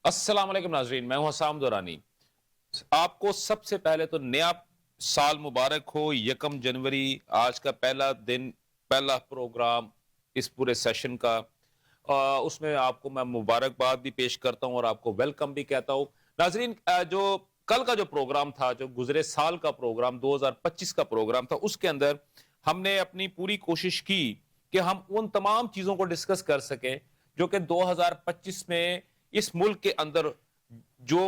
السلام علیکم ناظرین، میں ہوں حسام دورانی۔ آپ کو سب سے پہلے تو نیا سال مبارک ہو۔ 1 جنوری آج کا پہلا دن، پہلا پروگرام اس پورے سیشن کا، اس میں آپ کو میں مبارکباد بھی پیش کرتا ہوں اور آپ کو ویلکم بھی کہتا ہوں۔ ناظرین، جو کل کا جو پروگرام تھا، جو گزرے سال کا پروگرام 2025 کا پروگرام تھا، اس کے اندر ہم نے اپنی پوری کوشش کی کہ ہم ان تمام چیزوں کو ڈسکس کر سکیں جو کہ 2025 میں اس ملک کے اندر جو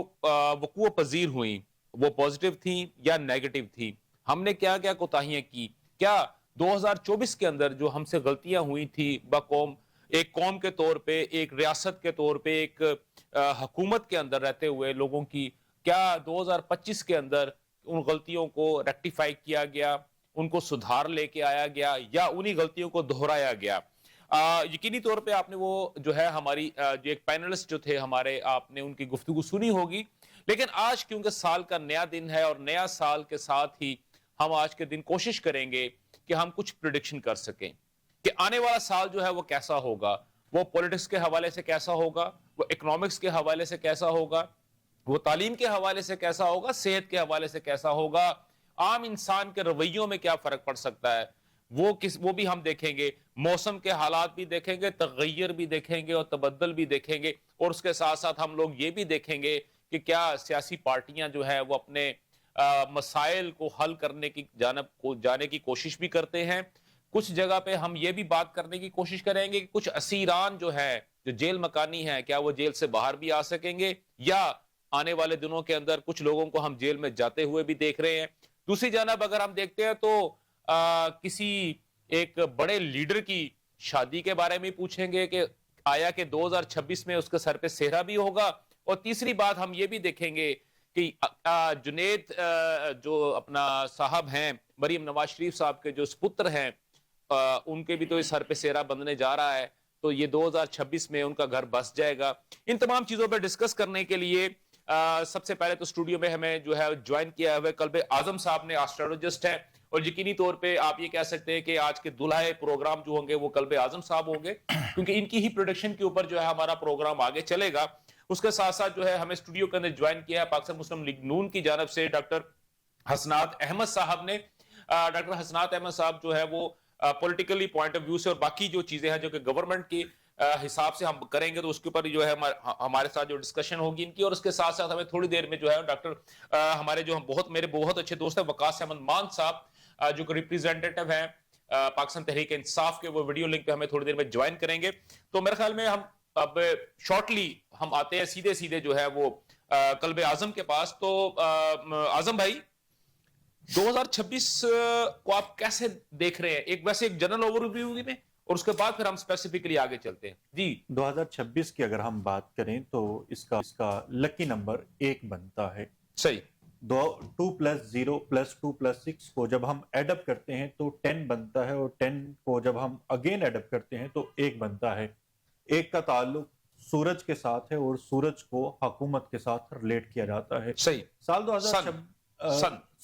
وقوع پذیر ہوئیں، وہ پوزیٹیو تھیں یا نیگیٹو تھیں۔ ہم نے کیا کیا کوتاہیاں کی، کیا 2024 کے اندر جو ہم سے غلطیاں ہوئی تھی بقوم، ایک قوم کے طور پہ، ایک ریاست کے طور پہ، ایک حکومت کے اندر رہتے ہوئے لوگوں کی، کیا 2025 کے اندر ان غلطیوں کو ریکٹیفائی کیا گیا، ان کو سدھار لے کے آیا گیا، یا انہی غلطیوں کو دہرایا گیا؟ یقینی طور پہ آپ نے وہ جو ہے ہماری جو ایک پینلسٹ جو تھے ہمارے، آپ نے ان کی گفتگو سنی ہوگی۔ لیکن آج کیونکہ سال کا نیا دن ہے اور نیا سال کے ساتھ ہی ہم آج کے دن کوشش کریں گے کہ ہم کچھ پریڈکشن کر سکیں کہ آنے والا سال جو ہے وہ کیسا ہوگا، وہ پولیٹکس کے حوالے سے کیسا ہوگا، وہ اکنامکس کے حوالے سے کیسا ہوگا، وہ تعلیم کے حوالے سے کیسا ہوگا، صحت کے حوالے سے کیسا ہوگا، عام انسان کے رویوں میں کیا فرق پڑ سکتا ہے، وہ بھی ہم دیکھیں گے، موسم کے حالات بھی دیکھیں گے، تغیر بھی دیکھیں گے اور تبدل بھی دیکھیں گے، اور اس کے ساتھ ساتھ ہم لوگ یہ بھی دیکھیں گے کہ کیا سیاسی پارٹیاں جو ہے وہ اپنے مسائل کو حل کرنے کی جانب کو جانے کی کوشش بھی کرتے ہیں۔ کچھ جگہ پہ ہم یہ بھی بات کرنے کی کوشش کریں گے کہ کچھ اسیران جو ہے، جو جیل مکانی ہے، کیا وہ جیل سے باہر بھی آ سکیں گے، یا آنے والے دنوں کے اندر کچھ لوگوں کو ہم جیل میں جاتے ہوئے بھی دیکھ رہے ہیں۔ دوسری جانب اگر ہم دیکھتے ہیں تو کسی ایک بڑے لیڈر کی شادی کے بارے میں پوچھیں گے کہ آیا کہ 2026 میں اس کے سر پہ سہرا بھی ہوگا۔ اور تیسری بات ہم یہ بھی دیکھیں گے کہ جنید جو اپنا صاحب ہیں، مریم نواز شریف صاحب کے جو سپتر ہیں، ان کے بھی تو اس سر پہ سہرا بندھنے جا رہا ہے، تو یہ 2026 میں ان کا گھر بس جائے گا۔ ان تمام چیزوں پہ ڈسکس کرنے کے لیے سب سے پہلے تو اسٹوڈیو میں ہمیں جو ہے جوائن کیا ہوئے قلب اعظم صاحب نے، آسٹرالوجسٹ ہے، اور یقینی طور پہ آپ یہ کہہ سکتے ہیں کہ آج کے دلہے پروگرام جو ہوں گے وہ قلب اعظم صاحب ہوں گے، کیونکہ ان کی ہی پروڈکشن کے اوپر جو ہے ہمارا پروگرام آگے چلے گا۔ اس کے ساتھ ساتھ جو ہے ہمیں اسٹوڈیو کے اندر جوائن کیا ہے پاکستان مسلم لیگ نون کی جانب سے ڈاکٹر حسنات احمد صاحب نے۔ ڈاکٹر حسنات احمد صاحب جو ہے وہ پولیٹیکلی پوائنٹ آف ویو سے، اور باقی جو چیزیں ہیں جو کہ گورنمنٹ کی حساب سے ہم کریں گے، تو اس کے اوپر جو ہے ہمارے ساتھ جو ڈسکشن ہوگی ان کی۔ اور اس کے ساتھ ساتھ ہمیں تھوڑی دیر میں جو ہے ڈاکٹر ہمارے جو میرے بہت اچھے دوست ہیں وقاص احمد مان صاحب، جو کہ ریپریزنٹیٹو ہیں پاکستان تحریک انصاف کے، وہ ویڈیو لنک پہ ہمیں تھوڑی دیر میں جوائن کریں گے۔ تو میرے خیال میں ہم اب شارٹلی ہم آتے ہیں سیدھے جو ہے وہ قلب اعظم کے پاس۔ تو اعظم بھائی، 2026 کو آپ کیسے دیکھ رہے ہیں؟ ویسے ایک جنرل اوور ویو میں، اور اس کے بعد پھر ہم اسپیسیفکلی آگے چلتے ہیں۔ جی 2026 کی اگر ہم بات کریں تو اس کا لکی نمبر 1 بنتا ہے۔ صحیح۔ 2+0+2+6 کو جب ہم ایڈ اپ کرتے ہیں تو 10 بنتا ہے، اور 10 کو جب ہم اگین ایڈ اپ کرتے ہیں تو 1 بنتا ہے۔ 1 کا تعلق سورج کے ساتھ ہے، اور سورج کو حکومت کے ساتھ ریلیٹ کیا جاتا ہے۔ صحیح۔ سال 2026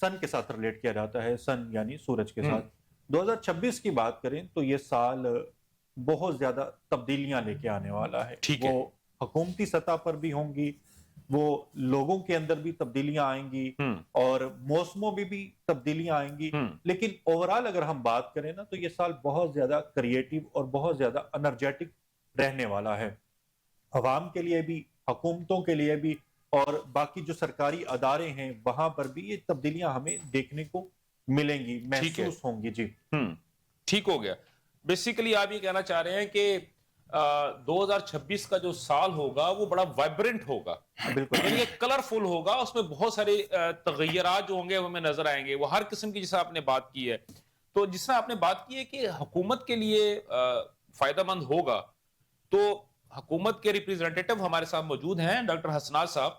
سن کے ساتھ ریلیٹ کیا جاتا ہے، سن یعنی سورج کے ساتھ۔ 2026 کی بات کریں تو یہ سال بہت زیادہ تبدیلیاں لے کے آنے والا ہے۔ وہ حکومتی سطح پر بھی ہوں گی، وہ لوگوں کے اندر بھی تبدیلیاں آئیں گی، اور موسموں میں بھی تبدیلیاں آئیں گی۔ لیکن اوورال اگر ہم بات کریں نا تو یہ سال بہت زیادہ کریٹیو اور بہت زیادہ انرجیٹک رہنے والا ہے، عوام کے لیے بھی، حکومتوں کے لیے بھی، اور باقی جو سرکاری ادارے ہیں وہاں پر بھی یہ تبدیلیاں ہمیں دیکھنے کو ملیں گی، محسوس ہوں گی۔ جی ٹھیک ہو گیا۔ بیسیکلی آپ یہ کہنا چاہ رہے ہیں کہ 2026 کا جو سال ہوگا وہ بڑا وائبرنٹ ہوگا، بالکل، یعنی کہ کلرفل ہوگا، اس میں بہت سارے تغیرات جو ہوں گے وہ ہمیں نظر آئیں گے، وہ ہر قسم کی، جیسا آپ نے بات کی ہے۔ تو جس طرح آپ نے بات کی ہے کہ حکومت کے لیے فائدہ مند ہوگا، تو حکومت کے ریپریزنٹیٹو ہمارے ساتھ موجود ہیں ڈاکٹر حسنات صاحب۔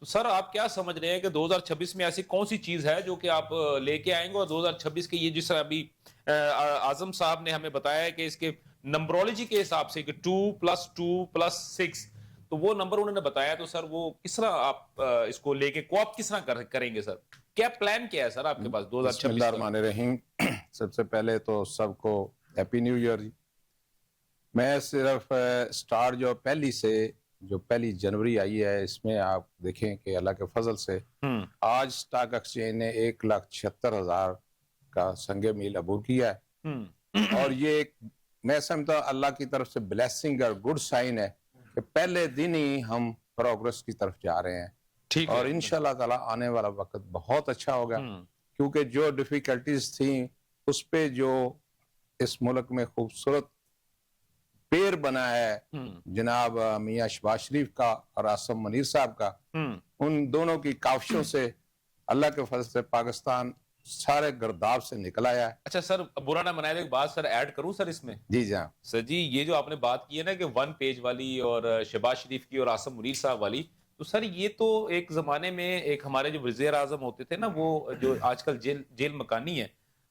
تو سر، آپ کیا سمجھ رہے ہیں کہ 2026 میں ایسی کون سی چیز ہے جو کہ آپ لے کے آئیں گے، اور 2026 کے یہ جس طرح ابھی اعظم صاحب نے ہمیں بتایا ہے کہ اس کے نمبرولوجی کے حساب سے کہ 2+2+6، تو وہ نمبر انہوں نے بتایا، تو سر وہ کس طرح آپ اس کو لے کے کوپ کس طرح کریں گے؟ سر کیا پلان کیا ہے سر آپ کے پاس 2026 بسم اللہ الرحمن الرحیم۔ سب سے پہلے تو سب کو ہیپی نیو ایئر۔ میں صرف سٹارٹ جو پہلی سے جو 1 جنوری آئی ہے اس میں آپ دیکھیں کہ اللہ کے فضل سے آج اسٹاک ایکسچینج نے 1,76,000 کا سنگ میل عبور کیا ہے، اور یہ ایک میں سمجھتا ہوں اللہ کی طرف سے بلیسنگ اور گڈ سائن ہے کہ پہلے دن ہی ہم پروگرس کی طرف جا رہے ہیں، اور انشاءاللہ تعالی آنے والا وقت بہت اچھا ہوگا، کیونکہ جو ڈیفیکلٹیز تھیں اس پہ جو اس ملک میں خوبصورت پیر بنا ہے جناب میاں شہباز شریف کا اور آصم منیر صاحب کا، ان دونوں کی کاوشوں سے اللہ کے فضل سے پاکستان سارے گرداب سے نکل آیا ہے۔ اچھا سر، برا نہ منائے، ایک بات سر ایڈ کروں سر اس میں؟ جی جہاں سر جی، یہ جو آپ نے بات کی ہے نا کہ 1 پیج والی اور شہباز شریف کی اور آصم منیر صاحب والی، تو سر یہ تو ایک زمانے میں ایک ہمارے جو وزیر اعظم ہوتے تھے نا، وہ جو آج کل جیل مکانی ہے،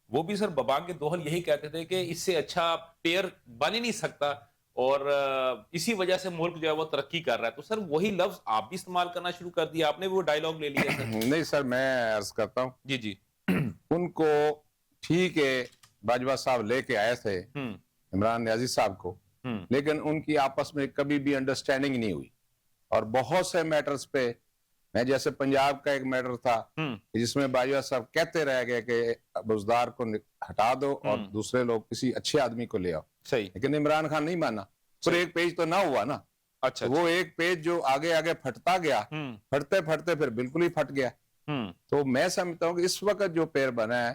وہ بھی سر ببانگ دوحل یہی کہتے تھے کہ اس سے اچھا پیر بن ہی نہیں سکتا، اور اسی وجہ سے ملک جو ہے وہ ترقی کر رہا ہے۔ تو سر وہی لفظ آپ بھی استعمال کرنا شروع کر دیا، آپ نے وہ ڈائیلاگ لے لیا سر؟ نہیں سر، میں عرض کرتا ہوں جی جی، ان کو ٹھیک ہے باجوہ صاحب لے کے آئے تھے عمران نیازی صاحب کو، لیکن ان کی آپس میں کبھی بھی انڈرسٹینڈنگ نہیں ہوئی، اور بہت سے میٹرز پہ میں جیسے پنجاب کا ایک میٹر تھا جس میں باجوہ صاحب کہتے رہ گئے کہ بزدار کو ہٹا دو اور دوسرے لوگ کسی اچھے آدمی کو لے آؤ، صحیح، لیکن عمران خان نہیں مانا، پھر ایک پیج تو نہ ہوا نا، اچھا وہ ایک پیج جو آگے آگے پھٹتا گیا، پھٹتے پھٹتے پھر بالکل ہی پھٹ گیا۔ تو میں سمجھتا ہوں کہ اس وقت جو پیر بنا ہے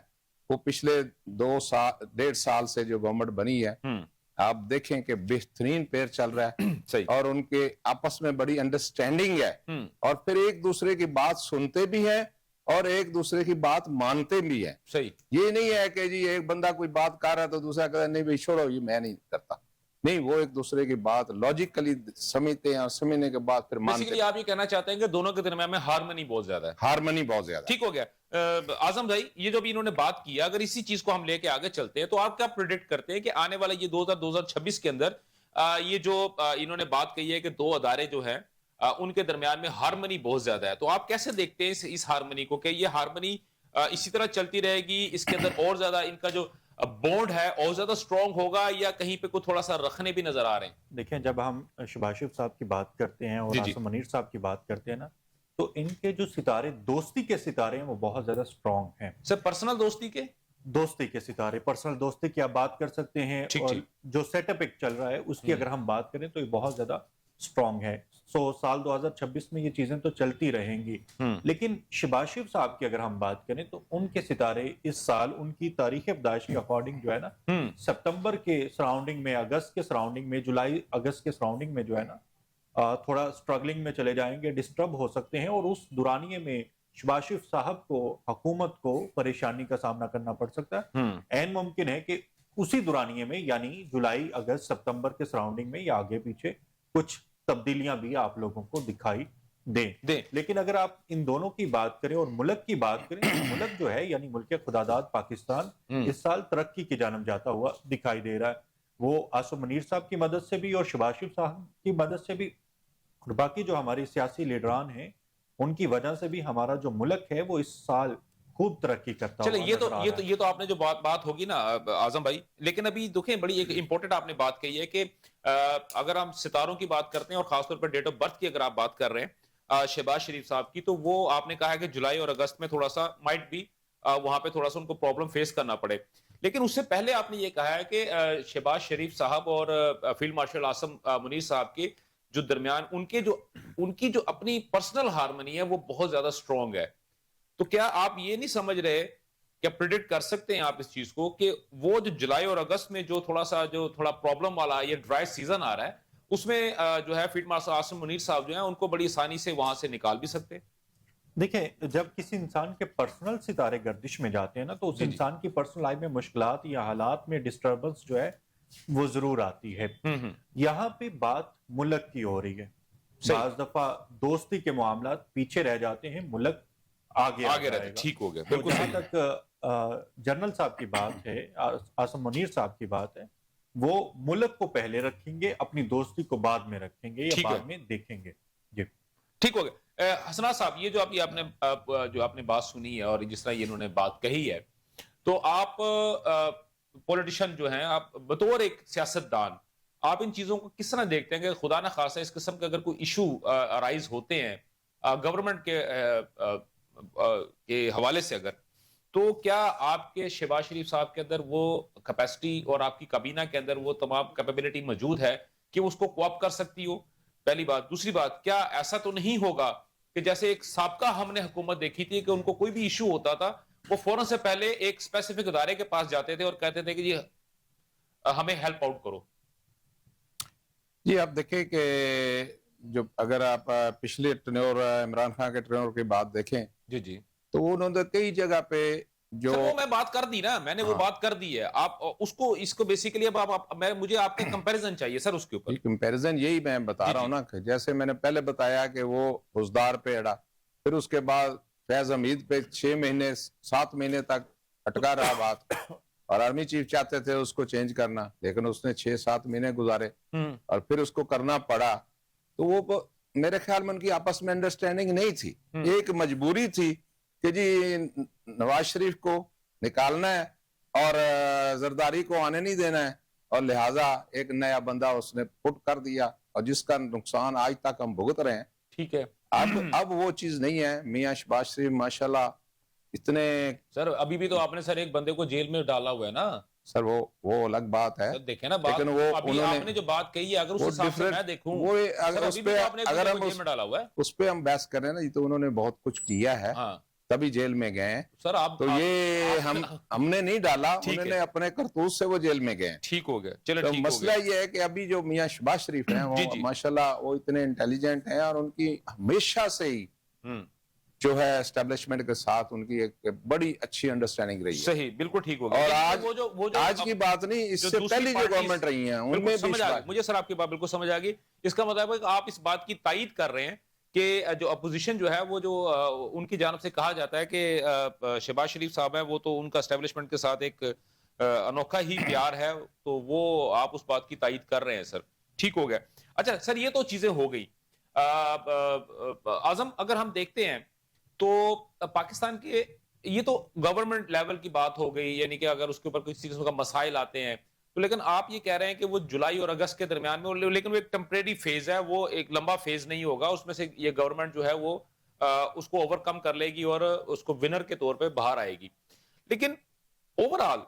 وہ پچھلے 1.5 سال سے جو گورنمنٹ بنی ہے، آپ دیکھیں کہ بہترین پیر چل رہا ہے، اور ان کے آپس میں بڑی انڈرسٹینڈنگ ہے، اور پھر ایک دوسرے کی بات سنتے بھی ہیں اور ایک دوسرے کی بات مانتے بھی ہیں۔ صحیح، یہ نہیں ہے کہ جی ایک بندہ کوئی بات کر رہا ہے تو دوسرا کہتا ہے نہیں بھائی چھوڑو یہ میں نہیں کرتا، نہیں، وہ ایک دوسرے کی بات لاجیکلی سمجھتے ہیں، اور سمجھنے کے بعد پھر مانتے ہیں۔ آپ یہ کہنا چاہتے ہیں کہ دونوں کے درمیان میں ہارمنی بہت زیادہ ہے؟ ہارمنی بہت زیادہ۔ ٹھیک ہو گیا۔ اعظم بھائی، یہ جو بھی انہوں نے بات کیا، اگر اسی چیز کو ہم لے کے آگے چلتے ہیں تو آپ کیا پریڈکٹ کرتے ہیں کہ آنے والا یہ 2026 کے اندر یہ جو انہوں نے بات کہی ہے کہ 2 ادارے جو ہیں ان کے درمیان میں ہارمنی بہت زیادہ ہے، تو آپ کیسے دیکھتے ہیں اس ہارمنی کو، کہ یہ ہارمنی اسی طرح چلتی رہے گی، اس کے اندر اور زیادہ ان کا جو بونڈ ہے اور زیادہ سٹرونگ ہوگا، یا کہیں پہ کوئی تھوڑا سا رکھنے بھی نظر آ رہے ہیں؟ دیکھیں، جب ہم شہباز شریف صاحب کی بات کرتے ہیں اور آصم منیر صاحب کی بات کرتے ہیں نا، تو ان کے جو ستارے، دوستی کے ستارے ہیں، وہ بہت زیادہ سٹرونگ ہیں۔ سر پرسنل دوستی کے ستارے، پرسنل دوستی کی آپ بات کر سکتے ہیں، اور جو سیٹ اپ ایک چل رہا ہے اس کی اگر ہم بات کریں تو یہ بہت زیادہ سٹرونگ ہے۔ سال 2026 میں یہ چیزیں تو چلتی رہیں گی، لیکن شہباز شریف صاحب کی اگر ہم بات کریں تو ان کے ستارے اس سال ان کی تاریخ پیدائش کے اکارڈنگ جو ہے نا، ستمبر کے سراؤنڈنگ میں، اگست کے سراؤنڈنگ میں، جولائی اگست کے سراؤنڈنگ میں جو ہے نا تھوڑا سٹرگلنگ میں چلے جائیں گے، ڈسٹرب ہو سکتے ہیں، اور اس دورانیے میں شہباز شریف صاحب کو، حکومت کو پریشانی کا سامنا کرنا پڑ سکتا ہے۔ عین ممکن ہے کہ اسی دورانیے میں، یعنی جولائی اگست ستمبر کے سراؤنڈنگ میں، یا آگے پیچھے کچھ تبدیلیاں بھی آپ لوگوں کو دکھائی دیں۔ لیکن اگر آپ ان دونوں کی بات کریں اور ملک کی بات کریں تو ملک جو ہے، یعنی ملک خداداد پاکستان، اس سال ترقی کی جانب جاتا ہوا دکھائی دے رہا ہے۔ وہ آصم منیر صاحب کی مدد سے بھی اور شہباز شریف صاحب کی مدد سے بھی، اور باقی جو ہمارے سیاسی لیڈران ہیں ان کی وجہ سے بھی ہمارا جو ملک ہے وہ اس سال خوب ترقی کرتا ہوا نظر آ رہا ہے۔ یہ تو آپ نے جو بات ہوگی نا اعظم بھائی، لیکن ابھی دیکھیں بڑی ایک امپورٹنٹ آپ نے بات کہی ہے کہ اگر ہم ستاروں کی بات کرتے ہیں اور خاص طور پر ڈیٹ آف برتھ کی اگر آپ بات کر رہے ہیں شہباز شریف صاحب کی، تو وہ آپ نے کہا ہے کہ جولائی اور اگست میں تھوڑا سا مائٹ بھی وہاں پہ تھوڑا سا ان کو پرابلم فیس کرنا پڑے، لیکن اس سے پہلے آپ نے یہ کہا ہے کہ شہباز شریف صاحب اور فیلڈ مارشل آصم منیر صاحب کے جو درمیان ان کی جو اپنی پرسنل ہارمنی ہے وہ بہت زیادہ سٹرونگ ہے۔ تو کیا آپ یہ نہیں سمجھ رہے، کیا پریڈکٹ کر سکتے ہیں آپ اس چیز کو کہ وہ جو جولائی اور اگست میں جو تھوڑا پرابلم والا یہ ڈرائی سیزن آ رہا ہے، اس میں جو ہے فیلڈ مارشل آصم منیر صاحب جو ہیں ان کو بڑی آسانی سے وہاں سے نکال بھی سکتے ہیں؟ دیکھیں، جب کسی انسان کے پرسنل ستارے گردش میں جاتے ہیں نا، تو اس انسان کی پرسنل لائف میں مشکلات یا حالات میں ڈسٹربنس جو ہے وہ ضرور آتی ہے۔ یہاں پہ بات ملک کی ہو رہی ہے، بعض دفعہ دوستی کے معاملات پیچھے رہ جاتے ہیں، ملک آگے رہتا ہے۔ ٹھیک ہو گیا، تو جہاں تک جنرل صاحب کی بات ہے، آصم منیر صاحب کی بات ہے، وہ ملک کو پہلے رکھیں گے، اپنی دوستی کو بعد میں رکھیں گے یا بعد میں دیکھیں گے۔ جی ٹھیک ہو گیا۔ حسنات صاحب، یہ جو آپ نے بات سنی ہے اور جس طرح انہوں نے بات کہی ہے، تو آپ پولیٹیشن جو ہیں، آپ بطور ایک سیاستدان آپ ان چیزوں کو کس طرح دیکھتے ہیں کہ خدا نہ خاصہ اس قسم کے اگر کوئی ایشو ارائز ہوتے ہیں گورنمنٹ کے حوالے سے اگر، تو کیا آپ کے شہباز شریف صاحب کے اندر وہ کیپیسٹی اور آپ کی کابینہ کے اندر وہ تمام کیپیبلٹی موجود ہے کہ اس کو کوآپ کر سکتی ہو؟ پہلی بات. دوسری بات، کیا ایسا تو نہیں ہوگا کہ جیسے ایک سابقہ ہم نے حکومت دیکھی تھی کہ ان کو کوئی بھی ایشو ہوتا تھا وہ فوراً سے پہلے ایک اسپیسیفک ادارے کے پاس جاتے تھے اور کہتے تھے کہ جی ہمیں ہیلپ آؤٹ کرو؟ جی آپ دیکھیں کہ جو اگر آپ پچھلے ٹرینور عمران خان کے ٹرینور کی بات دیکھیں جی جی تو انہوں نے کئی جگہ پہ جو وہ میں بات کر دی نا، میں نے وہ بات کر دی ہے. آپ اس کو بیسیکلی اب مجھے آپ کا کمپیریزن چاہیے سر اس کے اوپر. کمپیریزن یہی میں بتا رہا ہوں نا کہ جیسے میں نے پہلے بتایا کہ وہ حسدار پہ اڑا، پھر اس کے بعد فیض حمید پہ 6 مہینے 7 مہینے تک اٹکا رہا بات، اور آرمی چیف چاہتے تھے اس کو چینج کرنا لیکن اس نے 6-7 مہینے گزارے اور پھر اس کو کرنا پڑا. تو وہ میرے خیال میں ان کی آپس میں انڈرسٹینڈنگ نہیں تھی، ایک مجبوری تھی کہ جی نواز شریف کو نکالنا ہے اور زرداری کو آنے نہیں دینا ہے، اور لہٰذا ایک نیا بندہ اس نے پٹ کر دیا اور جس کا نقصان آج تک ہم بھگت رہے ہیں. ٹھیک ہے، اب وہ چیز نہیں ہے. میاں شہباز شریف ماشاءاللہ اتنے سر ابھی بھی تو آپ نے سر ایک بندے کو جیل میں ڈالا ہوا ہے نا سر، وہ الگ بات ہے. دیکھیں نا بات، ابھی آپ نے جو بات کہی ہے اگر اس حساب سے میں دیکھوں اس پہ ہم بحث کر رہے ہیں نا، یہ تو انہوں نے بہت کچھ کیا ہے تبھی جیل میں گئے ہیں سر. آپ تو یہ ہم نے نہیں ڈالا، انہوں نے اپنے کرتوت سے وہ جیل میں گئے. ٹھیک ہو گیا، چلو مسئلہ یہ ہے کہ ابھی جو میاں شہباز شریف ہیں وہ ماشاءاللہ وہ اتنے انٹیلیجنٹ ہیں اور ان کی ہمیشہ سے ہی جو ہے اسٹیبلشمنٹ کے ساتھ ان کی ایک بڑی اچھی انڈرسٹینڈنگ رہی ہے. صحیح، بالکل ٹھیک ہو گیا. اور آج کی بات نہیں، اس سے پہلی جو گورنمنٹ رہی ہیں ان میں بھی مجھے سر آپ کی بات بالکل سمجھ آ گئی. اس کا مطلب ہے کہ آپ اس بات کی تائید کر رہے ہیں کہ جو اپوزیشن جو ہے وہ جو ان کی جانب سے کہا جاتا ہے کہ شہباز شریف صاحب ہیں وہ تو ان کا اسٹیبلشمنٹ کے ساتھ ایک انوکھا ہی پیار ہے، تو وہ آپ اس بات کی تائید کر رہے ہیں سر. ٹھیک ہو گیا. اچھا سر، یہ تو چیزیں ہو گئی. اعظم اگر ہم دیکھتے ہیں تو پاکستان کے یہ تو گورنمنٹ لیول کی بات ہو گئی، یعنی کہ اگر اس کے اوپر کسی قسم کا مسائل آتے ہیں تو، لیکن آپ یہ کہہ رہے ہیں کہ وہ جولائی اور اگست کے درمیان میں، لیکن وہ ایک ٹیمپریری فیز ہے، وہ ایک لمبا فیز نہیں ہوگا، اس میں سے یہ گورنمنٹ جو ہے وہ اس کو اوور کم کر لے گی اور اس کو ونر کے طور پہ باہر آئے گی. لیکن اوورآل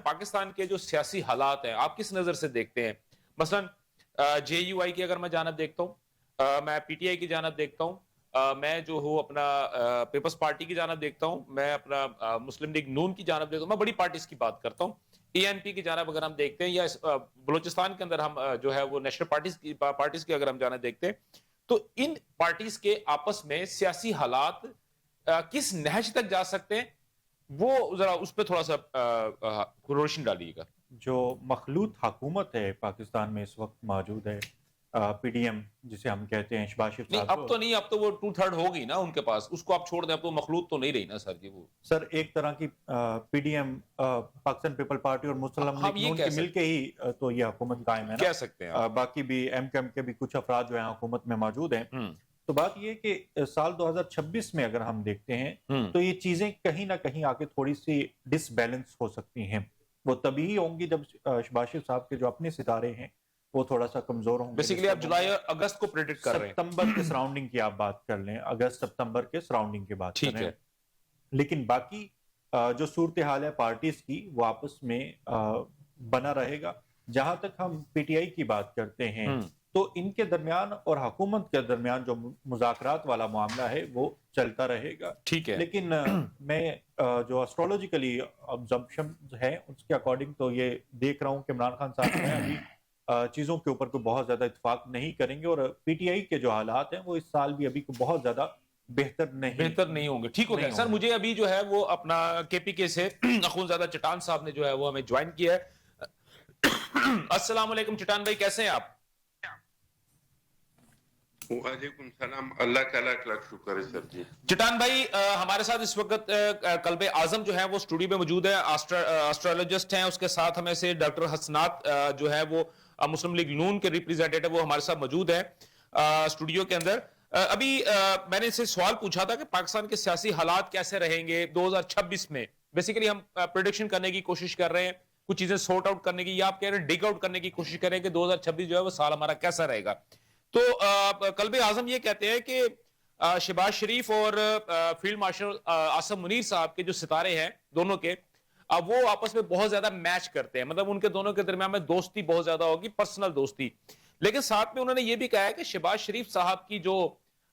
پاکستان کے جو سیاسی حالات ہیں آپ کس نظر سے دیکھتے ہیں؟ مثلا جے یو آئی کی اگر میں جانب دیکھتا ہوں، میں پی ٹی آئی کی جانب دیکھتا ہوں، میں جو ہوں اپنا پیپلز پارٹی کی جانب دیکھتا ہوں، میں اپنا مسلم لیگ نون کی جانب دیکھتا ہوں، میں بڑی پارٹیز کی بات کرتا ہوں. اے این پی کی جانب اگر ہم دیکھتے ہیں، یا بلوچستان کے اندر ہم جو ہے وہ نیشنل پارٹیز کی اگر ہم جانب دیکھتے ہیں، تو ان پارٹیز کے آپس میں سیاسی حالات کس نہج تک جا سکتے ہیں، وہ ذرا اس پہ تھوڑا سا روشنی ڈالیے گا. جو مخلوط حکومت ہے پاکستان میں اس وقت موجود ہے، پی ڈی ایم جسے ہم کہتے ہیں، شہباز شریف صاحب، اب تو نہیں، اب تو وہ 2/3 ہو گئی نا ان کے پاس، اس کو آپ چھوڑ دیں، اب تو مخلوط تو نہیں رہی نا سر جی. وہ سر ایک طرح کی P D M Pakistan people party اور مسلم لیگ نون کے مل کے ہی تو یہ حکومت قائم ہے، کہہ سکتے ہیں. باقی بھی ایم کیم کے بھی کچھ افراد جو ہیں حکومت میں موجود ہیں. تو بات یہ کہ سال 2026 میں اگر ہم دیکھتے ہیں تو یہ چیزیں کہیں نہ کہیں آگے تھوڑی سی ڈس بیلنس ہو سکتی ہیں. وہ تبھی ہی ہوں گی جب شہباز شریف صاحب کے جو اپنے ستارے ہیں وہ تھوڑا سا کمزور ہوں گے. بیسیکلی آپ جولائی اور اگست کو پریڈکٹ کر رہے ہیں. ستمبر کے سراؤنڈنگ کی آپ بات کر لیں، اگست ستمبر کے سراؤنڈنگ کی بات کر رہے ہیں. لیکن باقی جو صورتحال ہے پارٹیز کی وہ آپس میں بنا رہے گا. جہاں تک ہم پی ٹی آئی کی بات کرتے ہیں تو ان کے درمیان اور حکومت کے درمیان جو مذاکرات والا معاملہ ہے وہ چلتا رہے گا. ٹھیک ہے. لیکن میں جو اسٹرولوجیکلی آبزرپشن ہے اس کے اکارڈنگ تو یہ دیکھ رہا ہوں کہ عمران خان صاحب ہیں ابھی چیزوں کے اوپر کوئی بہت زیادہ اتفاق نہیں کریں گے، اور پی ٹی آئی کے جو حالات ہیں وہ اس سال بھی ابھی کو بہت زیادہ بہتر نہیں ہوں گے. ٹھیک ہو گیا سر. مجھے ابھی جو ہے وہ اپنا کے پی کے سے اخونزادہ چٹان صاحب نے جو ہے وہ ہمیں جوائن کیا ہے. السلام علیکم چٹان بھائی، کیسے ہیں آپ؟ وعلیکم السلام، اللہ کا لاکھ لاکھ شکر ہے سر جی. چٹان بھائی ہمارے ساتھ اس وقت قلب اعظم جو ہے وہ اسٹوڈیو میں موجود ہے، ایسٹرولوجسٹ ہیں. اس کے ساتھ ہمیں سے ڈاکٹر حسنات جو ہے وہ مسلم لیگ نون کے ریپریزنٹیٹو وہ ہمارے ساتھ موجود ہیں اسٹوڈیو کے اندر. ابھی میں نے اسے سوال پوچھا تھا کہ پاکستان کے سیاسی حالات کیسے رہیں گے 2026 میں. بیسیکلی ہم پریڈکشن کرنے کی کوشش کر رہے ہیں کچھ چیزیں سورٹ آؤٹ کرنے کی، یا آپ کہہ رہے ہیں ڈگ آؤٹ کرنے کی کوشش کریں کہ 2026 جو ہے وہ سال ہمارا کیسا رہے گا. تو قلب اعظم یہ کہتے ہیں کہ شہباز شریف اور فیلڈ مارشل عاصم منیر صاحب کے جو ستارے ہیں دونوں کے، اب وہ آپس میں بہت زیادہ میچ کرتے ہیں، مطلب ان کے دونوں کے درمیان میں دوستی بہت زیادہ ہوگی، پرسنل دوستی. لیکن ساتھ میں انہوں نے یہ بھی کہا ہے کہ شہباز شریف صاحب کی جو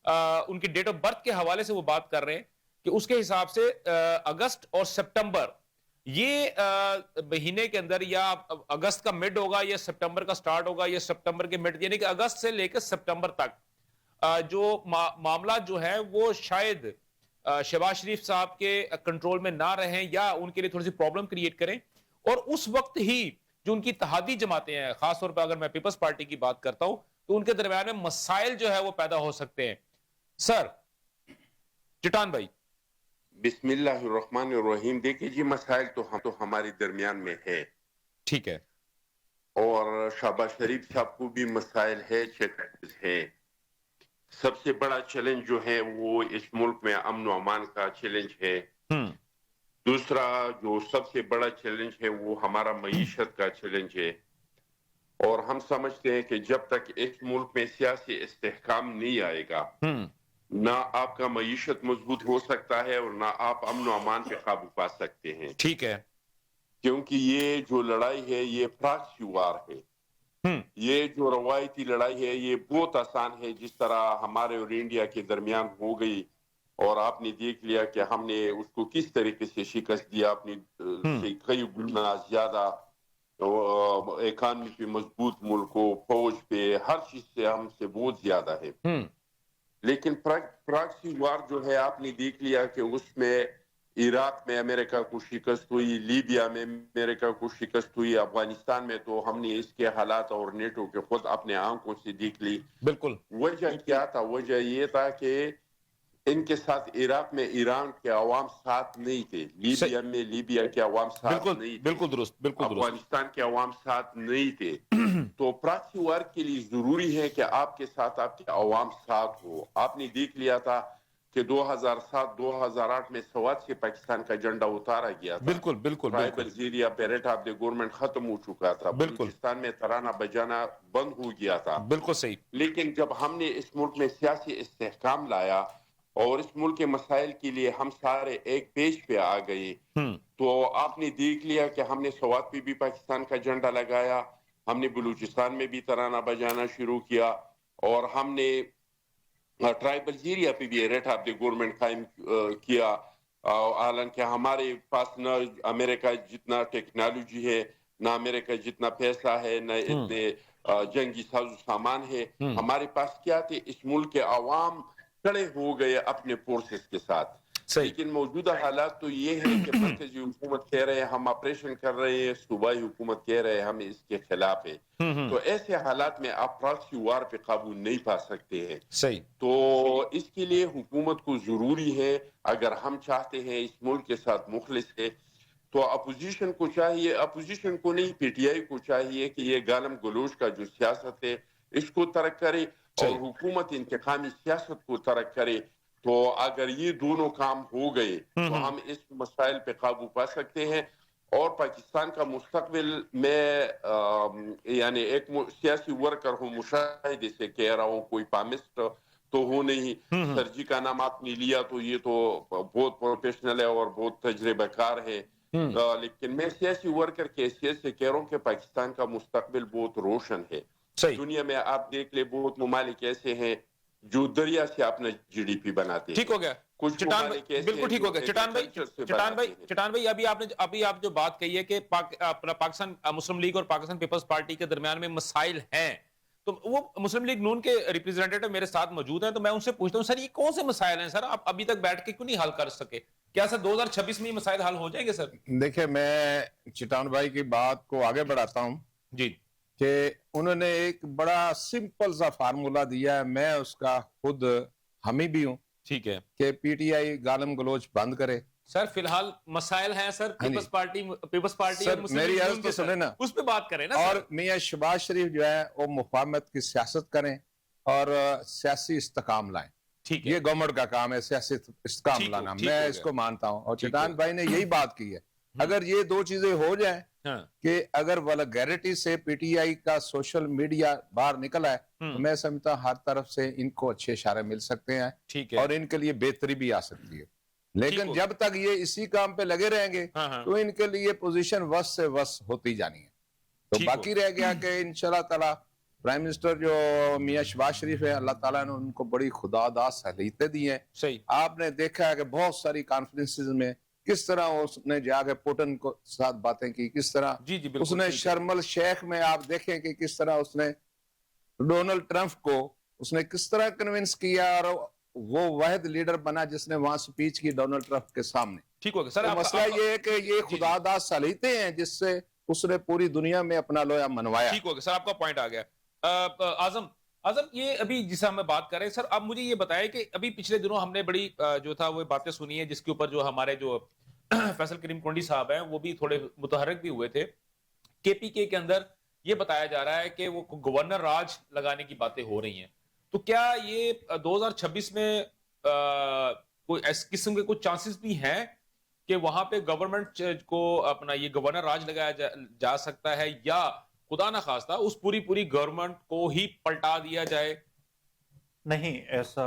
ان کی ڈیٹ آف برتھ کے حوالے سے وہ بات کر رہے ہیں کہ اس کے حساب سے اگست اور سپٹمبر یہ مہینے کے اندر، یا اگست کا مڈ ہوگا یا سپٹمبر کا سٹارٹ ہوگا یا سپٹمبر کے مڈ، یعنی کہ اگست سے لے کے سپٹمبر تک جو معاملات جو ہے وہ شاید شہباز شریف صاحب کے کنٹرول میں نہ رہیں یا ان کے لیے تھوڑی سی پرابلم کریٹ کریں. اور اس وقت ہی جو ان کی اتحادی جماعتیں ہیں، خاص طور پہ اگر میں پیپلز پارٹی کی بات کرتا ہوں، تو ان کے درمیان میں مسائل جو ہے وہ پیدا ہو سکتے ہیں. سر چٹان بھائی. بسم اللہ الرحمن الرحیم. دیکھیں جی، مسائل تو ہمارے درمیان میں ہے، ٹھیک ہے، اور شہباز شریف صاحب کو بھی مسائل ہے، چیلنجز ہے. سب سے بڑا چیلنج جو ہے وہ اس ملک میں امن و امان کا چیلنج ہے. دوسرا جو سب سے بڑا چیلنج ہے وہ ہمارا معیشت کا چیلنج ہے. اور ہم سمجھتے ہیں کہ جب تک اس ملک میں سیاسی استحکام نہیں آئے گا، نہ آپ کا معیشت مضبوط ہو سکتا ہے اور نہ آپ امن و امان پہ قابو پا سکتے ہیں. ٹھیک ہے، کیونکہ یہ جو لڑائی ہے یہ پراکسی وار ہے. یہ جو روایتی لڑائی ہے یہ بہت آسان ہے، جس طرح ہمارے اور انڈیا کے درمیان ہو گئی، اور آپ نے دیکھ لیا کہ ہم نے اس کو کس طریقے سے شکست دیا. اپنی سے کئی گنا زیادہ اکانومی پہ مضبوط ملک ہو، فوج پہ، ہر چیز سے ہم سے بہت زیادہ ہے. لیکن پراکسی وار جو ہے آپ نے دیکھ لیا کہ اس میں عراق میں امریکہ کو شکست ہوئی، لیبیا میں امریکہ کو شکست ہوئی، افغانستان میں تو ہم نے اس کے حالات اور نیٹو کے خود اپنے آنکھوں سے دیکھ لی. بالکل. وجہ کیا تھا؟ وجہ یہ تھا کہ ان کے ساتھ عراق میں ایران کے عوام ساتھ نہیں تھے، لیبیا میں لیبیا کے عوام ساتھ نہیں تھے، بالکل درست، بالکل درست، افغانستان کے عوام ساتھ نہیں تھے. تو پراکسی وار کے لیے ضروری ہے کہ آپ کے ساتھ آپ کے عوام ساتھ ہو. آپ نے دیکھ لیا تھا کہ 2007-2008 میں سوات سے پاکستان کا جھنڈا اتارا گیا تھا. بالکل بالکل ٹرائبل ایریا پہ ریٹ آف دی گورنمنٹ ختم ہو چکا تھا. بلوچستان میں ترانہ بجانا بند ہو گیا تھا. بالکل صحیح. لیکن جب ہم نے اس ملک میں سیاسی استحکام لایا اور اس ملک کے مسائل کے لیے ہم سارے ایک پیج پہ آ گئے، تو آپ نے دیکھ لیا کہ ہم نے سوات پہ بھی پاکستان کا جھنڈا لگایا، ہم نے بلوچستان میں بھی ترانہ بجانا شروع کیا، اور ہم نے ٹرائبل ایریا پہ بھی ریٹ آف دی گورنمنٹ قائم کیا. حالانکہ ہمارے پاس نہ امریکہ جتنا ٹیکنالوجی ہے، نہ امریکہ جتنا پیسہ ہے، نہ اتنے جنگی ساز و سامان ہے. ہمارے پاس کیا تھے؟ اس ملک کے عوام کھڑے ہو گئے اپنے فورسز کے ساتھ. لیکن موجودہ حالات تو یہ ہے کہ مرکزی حکومت کہہ رہے ہیں ہم آپریشن کر رہے ہیں، صوبائی حکومت کہہ رہے ہیں ہم اس کے خلاف ہیں. تو ایسے حالات میں آپ پراکسی وار پہ قابو نہیں پا سکتے ہیں. صحیح. تو اس کے لیے حکومت کو ضروری ہے، اگر ہم چاہتے ہیں اس ملک کے ساتھ مخلص ہے، تو اپوزیشن کو چاہیے، اپوزیشن کو نہیں پی ٹی آئی کو چاہیے کہ یہ گالم گلوچ کا جو سیاست ہے اس کو ترک کرے، اور حکومت انتقامی سیاست کو ترک کرے. تو اگر یہ دونوں کام ہو گئے تو ہم اس مسائل پہ قابو پا سکتے ہیں. اور پاکستان کا مستقبل میں یعنی ایک سیاسی ورکر ہوں، مشاہدے سے کہہ رہا ہوں، کوئی پامسٹ تو ہو نہیں. سر جی کا نام آپ نے لیا تو یہ تو بہت پروفیشنل ہے اور بہت تجربہ کار ہے، لیکن میں سیاسی ورکر کی حیثیت سے کہہ رہا ہوں کہ پاکستان کا مستقبل بہت روشن ہے. دنیا میں آپ دیکھ لیں بہت ممالک ایسے ہیں جو دریا سے اپنا جی ڈی پی بناتے ہیں. ٹھیک ہو گیا بالکل ٹھیک ہو گیا. چٹان بھائی ابھی آپ جو بات کہی ہے کہ پاکستان مسلم لیگ اور پاکستان پیپلز پارٹی کے درمیان میں مسائل ہیں، تو وہ مسلم لیگ نون کے ریپرزینٹیٹو میرے ساتھ موجود ہیں، تو میں ان سے پوچھتا ہوں سر یہ کون سے مسائل ہیں سر، آپ ابھی تک بیٹھ کے کیوں نہیں حل کر سکے؟ کیا سر 2026 میں یہ مسائل حل ہو جائیں گے سر؟ دیکھیں میں چٹان بھائی کی بات کو آگے بڑھاتا ہوں جی، کہ انہوں نے ایک بڑا سمپل سا فارمولا دیا ہے، میں اس کا خود حامی بھی ہوں. ٹھیک ہے کہ پی ٹی آئی گالم گلوچ بند کرے. سر فی الحال مسائل ہیں سر، پیپلز پارٹی اور مسلم میری عرض لیگ تو سنیں نا، اس پہ بات کریں نا. اور میاں شہباز شریف جو ہے وہ مفاہمت کی سیاست کریں اور سیاسی استحکام لائیں. ٹھیک ہے، یہ گورنمنٹ کا کام ہے سیاسی استحکام لانا، میں اس کو مانتا ہوں. اور چٹان بھائی نے یہی بات کی ہے اگر یہ دو چیزیں ہو جائیں ہاں کہ اگر ولگیرٹی سے پی ٹی آئی کا سوشل میڈیا باہر نکلا ہے تو میں سمجھتا ہوں ہر طرف سے ان کو اچھے اشارے مل سکتے ہیں ٹھیک ہے اور ان کے لیے بہتری بھی آ سکتی ہے. لیکن جب تک یہ اسی کام پہ لگے رہیں گے تو ان کے لیے پوزیشن وس سے وس ہوتی جانی ہے. تو باقی رہ گیا کہ انشاءاللہ تعالی پرائم منسٹر جو میاں شہباز شریف ہے اللہ تعالیٰ نے ان کو بڑی خداداد صلاحیتیں دی ہیں. صحیح آپ نے دیکھا ہے کہ بہت ساری کانفرنسز میں کس طرح اس نے جا کے پوٹن کو ساتھ باتیں کی, کس طرح جی جی اس نے شرم الشیخ میں آپ دیکھیں کہ کس طرح اس نے ڈونلڈ ٹرمپ کو اس نے کس طرح کنونس کیا اور وہ واحد لیڈر بنا جس نے وہاں سپیچ کی ڈونلڈ ٹرمپ کے سامنے. ٹھیک ہوگا سر. مسئلہ یہ ہے کہ یہ خداداد صلاحیتیں ہیں جس سے اس نے پوری دنیا میں اپنا لویا منوایا. ٹھیک ہوگا سر, آپ کا پوائنٹ آ گیا. اعظم یہ ابھی جسے ہم بات کر رہے ہیں سر, اب مجھے یہ بتائیں کہ ابھی پچھلے دنوں ہم نے بڑی جو تھا وہ باتیں سنی ہیں جس کے اوپر جو ہمارے جو فیصل کریم کونڈی صاحب ہیں وہ بھی تھوڑے متحرک بھی ہوئے تھے. کے پی کے اندر یہ بتایا جا رہا ہے کہ وہ گورنر راج لگانے کی باتیں ہو رہی ہیں. تو کیا یہ 2026 میں کوئی اس قسم کے کچھ چانسز بھی ہیں کہ وہاں پہ گورنمنٹ کو اپنا یہ گورنر راج لگایا جا سکتا ہے, یا خدا نہ خواستہ اس پوری گورنمنٹ کو ہی پلٹا دیا جائے؟ نہیں, ایسا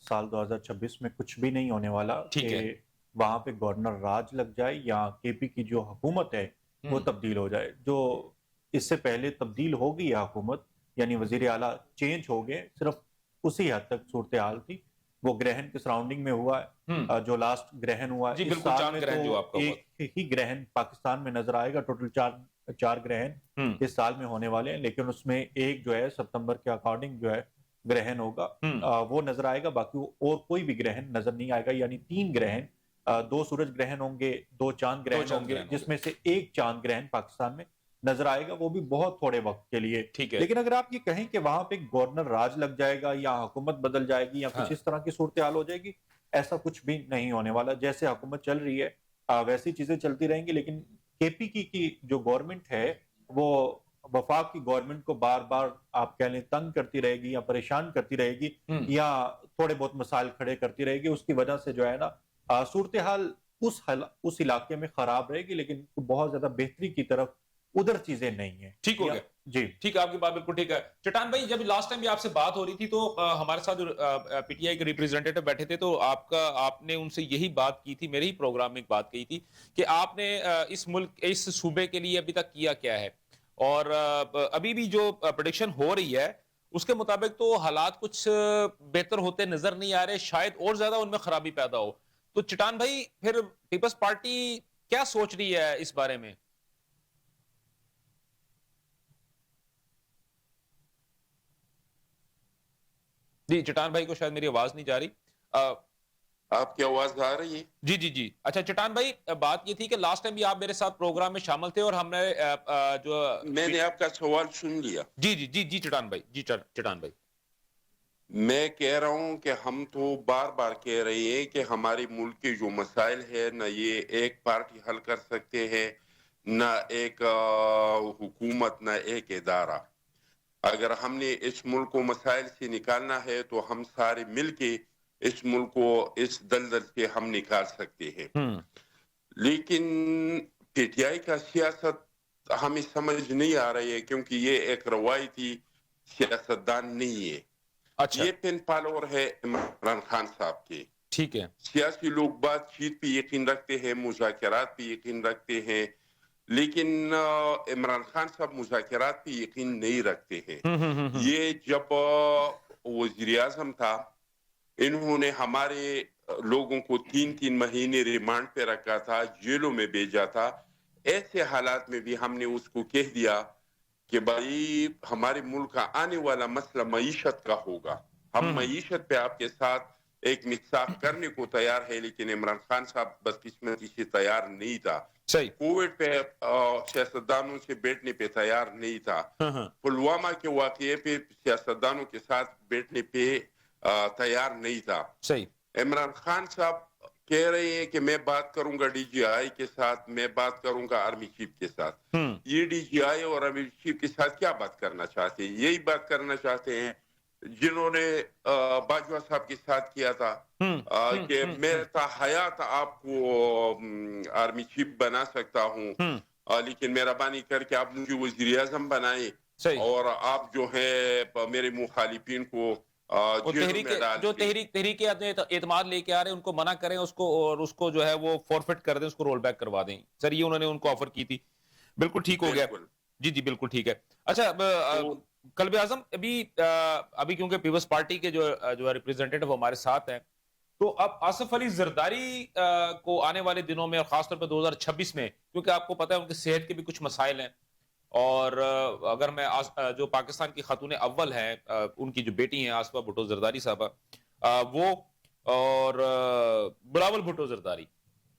سال 2026 میں کچھ بھی نہیں ہونے والا کہ وہاں پہ گورنر راج لگ جائے یا کے پی کی جو حکومت ہے وہ تبدیل ہو جائے. جو اس سے پہلے تبدیل ہو گئی حکومت یعنی وزیر اعلیٰ چینج ہو گئے, صرف اسی حد تک صورتحال تھی. وہ گرہن کے سراؤنڈنگ میں ہوا ہے, جو لاسٹ گرہن ہوا ہے اس سال میں تو ایک ہی گرہن پاکستان میں نظر آئے گا. ٹوٹل چار گرہن اس سال میں ہونے والے ہیں, لیکن اس میں ایک جو ہے ستمبر کے اکارڈنگ جو ہے گرہن ہوگا, وہ نظر آئے گا. باقی اور کوئی بھی گرہن نظر نہیں آئے گا. یعنی 3 گرہن, 2 سورج گرہن ہوں گے, 2 چاند گرہن ہوں گے, جس میں سے ایک چاند گرہن پاکستان میں نظر آئے گا, وہ بھی بہت تھوڑے وقت کے لیے. لیکن اگر آپ یہ کہیں کہ وہاں پہ گورنر راج لگ جائے گا یا حکومت بدل جائے گی یا کچھ اس طرح کی صورتحال ہو جائے گی, ایسا کچھ بھی نہیں ہونے والا. جیسے حکومت چل رہی ہے ویسی چیزیں چلتی رہیں گی. لیکن کے پی کی جو گورنمنٹ ہے وہ وفاق کی گورنمنٹ کو بار بار آپ کہہ لیں تنگ کرتی رہے گی یا پریشان کرتی رہے گی یا تھوڑے بہت مسائل کھڑے کرتی رہے گی. اس کی وجہ سے جو ہے نا صورتحال اس علاقے میں خراب رہے گی, لیکن بہت زیادہ بہتری کی طرف ادھر چیزیں نہیں ہیں. ٹھیک ہو گیا جی ٹھیک ہے, آپ کی بات بالکل ٹھیک ہے. چٹان بھائی, جب لاسٹ ٹائم بھی آپ سے بات ہو رہی تھی تو ہمارے ساتھ پی ٹی آئی کے ریپرزینٹیٹو بیٹھے تھے, تو آپ نے ان سے یہی بات کی تھی, میرے ہی پروگرام میں ایک بات کہی تھی کہ آپ نے اس ملک اس صوبے کے لیے ابھی تک کیا ہے, اور ابھی بھی جو پریڈکشن ہو رہی ہے اس کے مطابق تو حالات کچھ بہتر ہوتے نظر نہیں آ رہے, شاید اور زیادہ ان میں خرابی پیدا ہو. تو چٹان بھائی, پھر پیپلز پارٹی کیا سوچ رہی ہے اس بارے میں؟ جی چٹان بھائی کو شاید میری آواز نہیں جا رہی. آپ کی آواز آ رہی ہے؟ جی جی جی. اچھا چٹان بھائی, بات یہ تھی کہ لاسٹ ٹائم بھی آپ میرے ساتھ پروگرام میں شامل تھے اور ہم نے میں نے آپ کا سوال سن لیا. جی جی جی جی چٹان بھائی, جی چٹان بھائی, میں کہہ رہا ہوں کہ ہم تو بار بار کہہ رہے ہیں کہ ہمارے ملک کے جو مسائل ہے نہ یہ ایک پارٹی حل کر سکتے ہیں, نہ ایک حکومت, نہ ایک ادارہ. اگر ہم نے اس ملک کو مسائل سے نکالنا ہے تو ہم سارے مل کے اس ملک کو اس دلدل سے ہم نکال سکتے ہیں. لیکن پی ٹی آئی کا سیاست ہمیں سمجھ نہیں آ رہی ہے, کیونکہ یہ ایک روایتی سیاستدان نہیں ہے. اچھا یہ پن پالور ہے عمران خان صاحب کے. ٹھیک ہے, سیاسی لوگ بات چیت پہ یقین رکھتے ہیں, مذاکرات پہ یقین رکھتے ہیں, لیکن عمران خان صاحب مذاکرات پہ یقین نہیں رکھتے ہیں. یہ جب وزیر اعظم تھا, انہوں نے ہمارے لوگوں کو 3 مہینے ریمانڈ پہ رکھا تھا, جیلوں میں بھیجا تھا. ایسے حالات میں بھی ہم نے اس کو کہہ دیا کہ بھائی ہمارے ملک کا آنے والا مسئلہ معیشت کا ہوگا, ہم معیشت پہ آپ کے ساتھ ایک میثاق کرنے کو تیار ہے. لیکن عمران خان صاحب بدقسمتی سے تیار نہیں تھا. کووڈ پہ سیاستدانوں سے بیٹھنے پہ تیار نہیں تھا. پلوامہ کے واقعے پہ سیاستدانوں کے ساتھ بیٹھنے پہ تیار نہیں تھا. عمران خان صاحب کہہ رہے ہیں کہ میں بات کروں گا ڈی جی آئی کے ساتھ, میں بات کروں گا آرمی چیف کے ساتھ. یہ ڈی جی آئی اور آرمی چیف کے ساتھ کیا بات کرنا چاہتے ہیں؟ یہی بات کرنا چاہتے ہیں جنہوں نے باجوہ صاحب کے ساتھ کیا تھا کہ میں تا حیات آپ کو آرمی چیف بنا سکتا ہوں، لیکن مہربانی کر کے آپ مجھے وزیر اعظم بنائیں اور آپ جو ہے میرے مخالفین کو جیلوں میں ڈال جو تحریک اعتماد لے کے آ رہے ہیں ان کو منع کریں اس کو، اور اس کو جو ہے وہ فورفٹ کر دیں، اس کو رول بیک کروا دیں سر، یہ انہوں نے ان کو آفر کی تھی. بالکل ٹھیک ہو گیا. جی بالکل ٹھیک ہے. اچھا قلب اعظم، ابھی کیونکہ پیپلز پارٹی کے جو ریپرزینٹیٹو ہمارے ساتھ ہیں، تو اب آصف علی زرداری کو آنے والے دنوں میں اور خاص طور پہ 2026 میں، کیونکہ آپ کو پتہ ہے ان کی صحت کے بھی کچھ مسائل ہیں، اور اگر میں جو پاکستان کی خاتون اول ہیں، ان کی جو بیٹی ہیں آصفہ بھٹو زرداری صاحبہ، وہ اور بلاول بھٹو زرداری،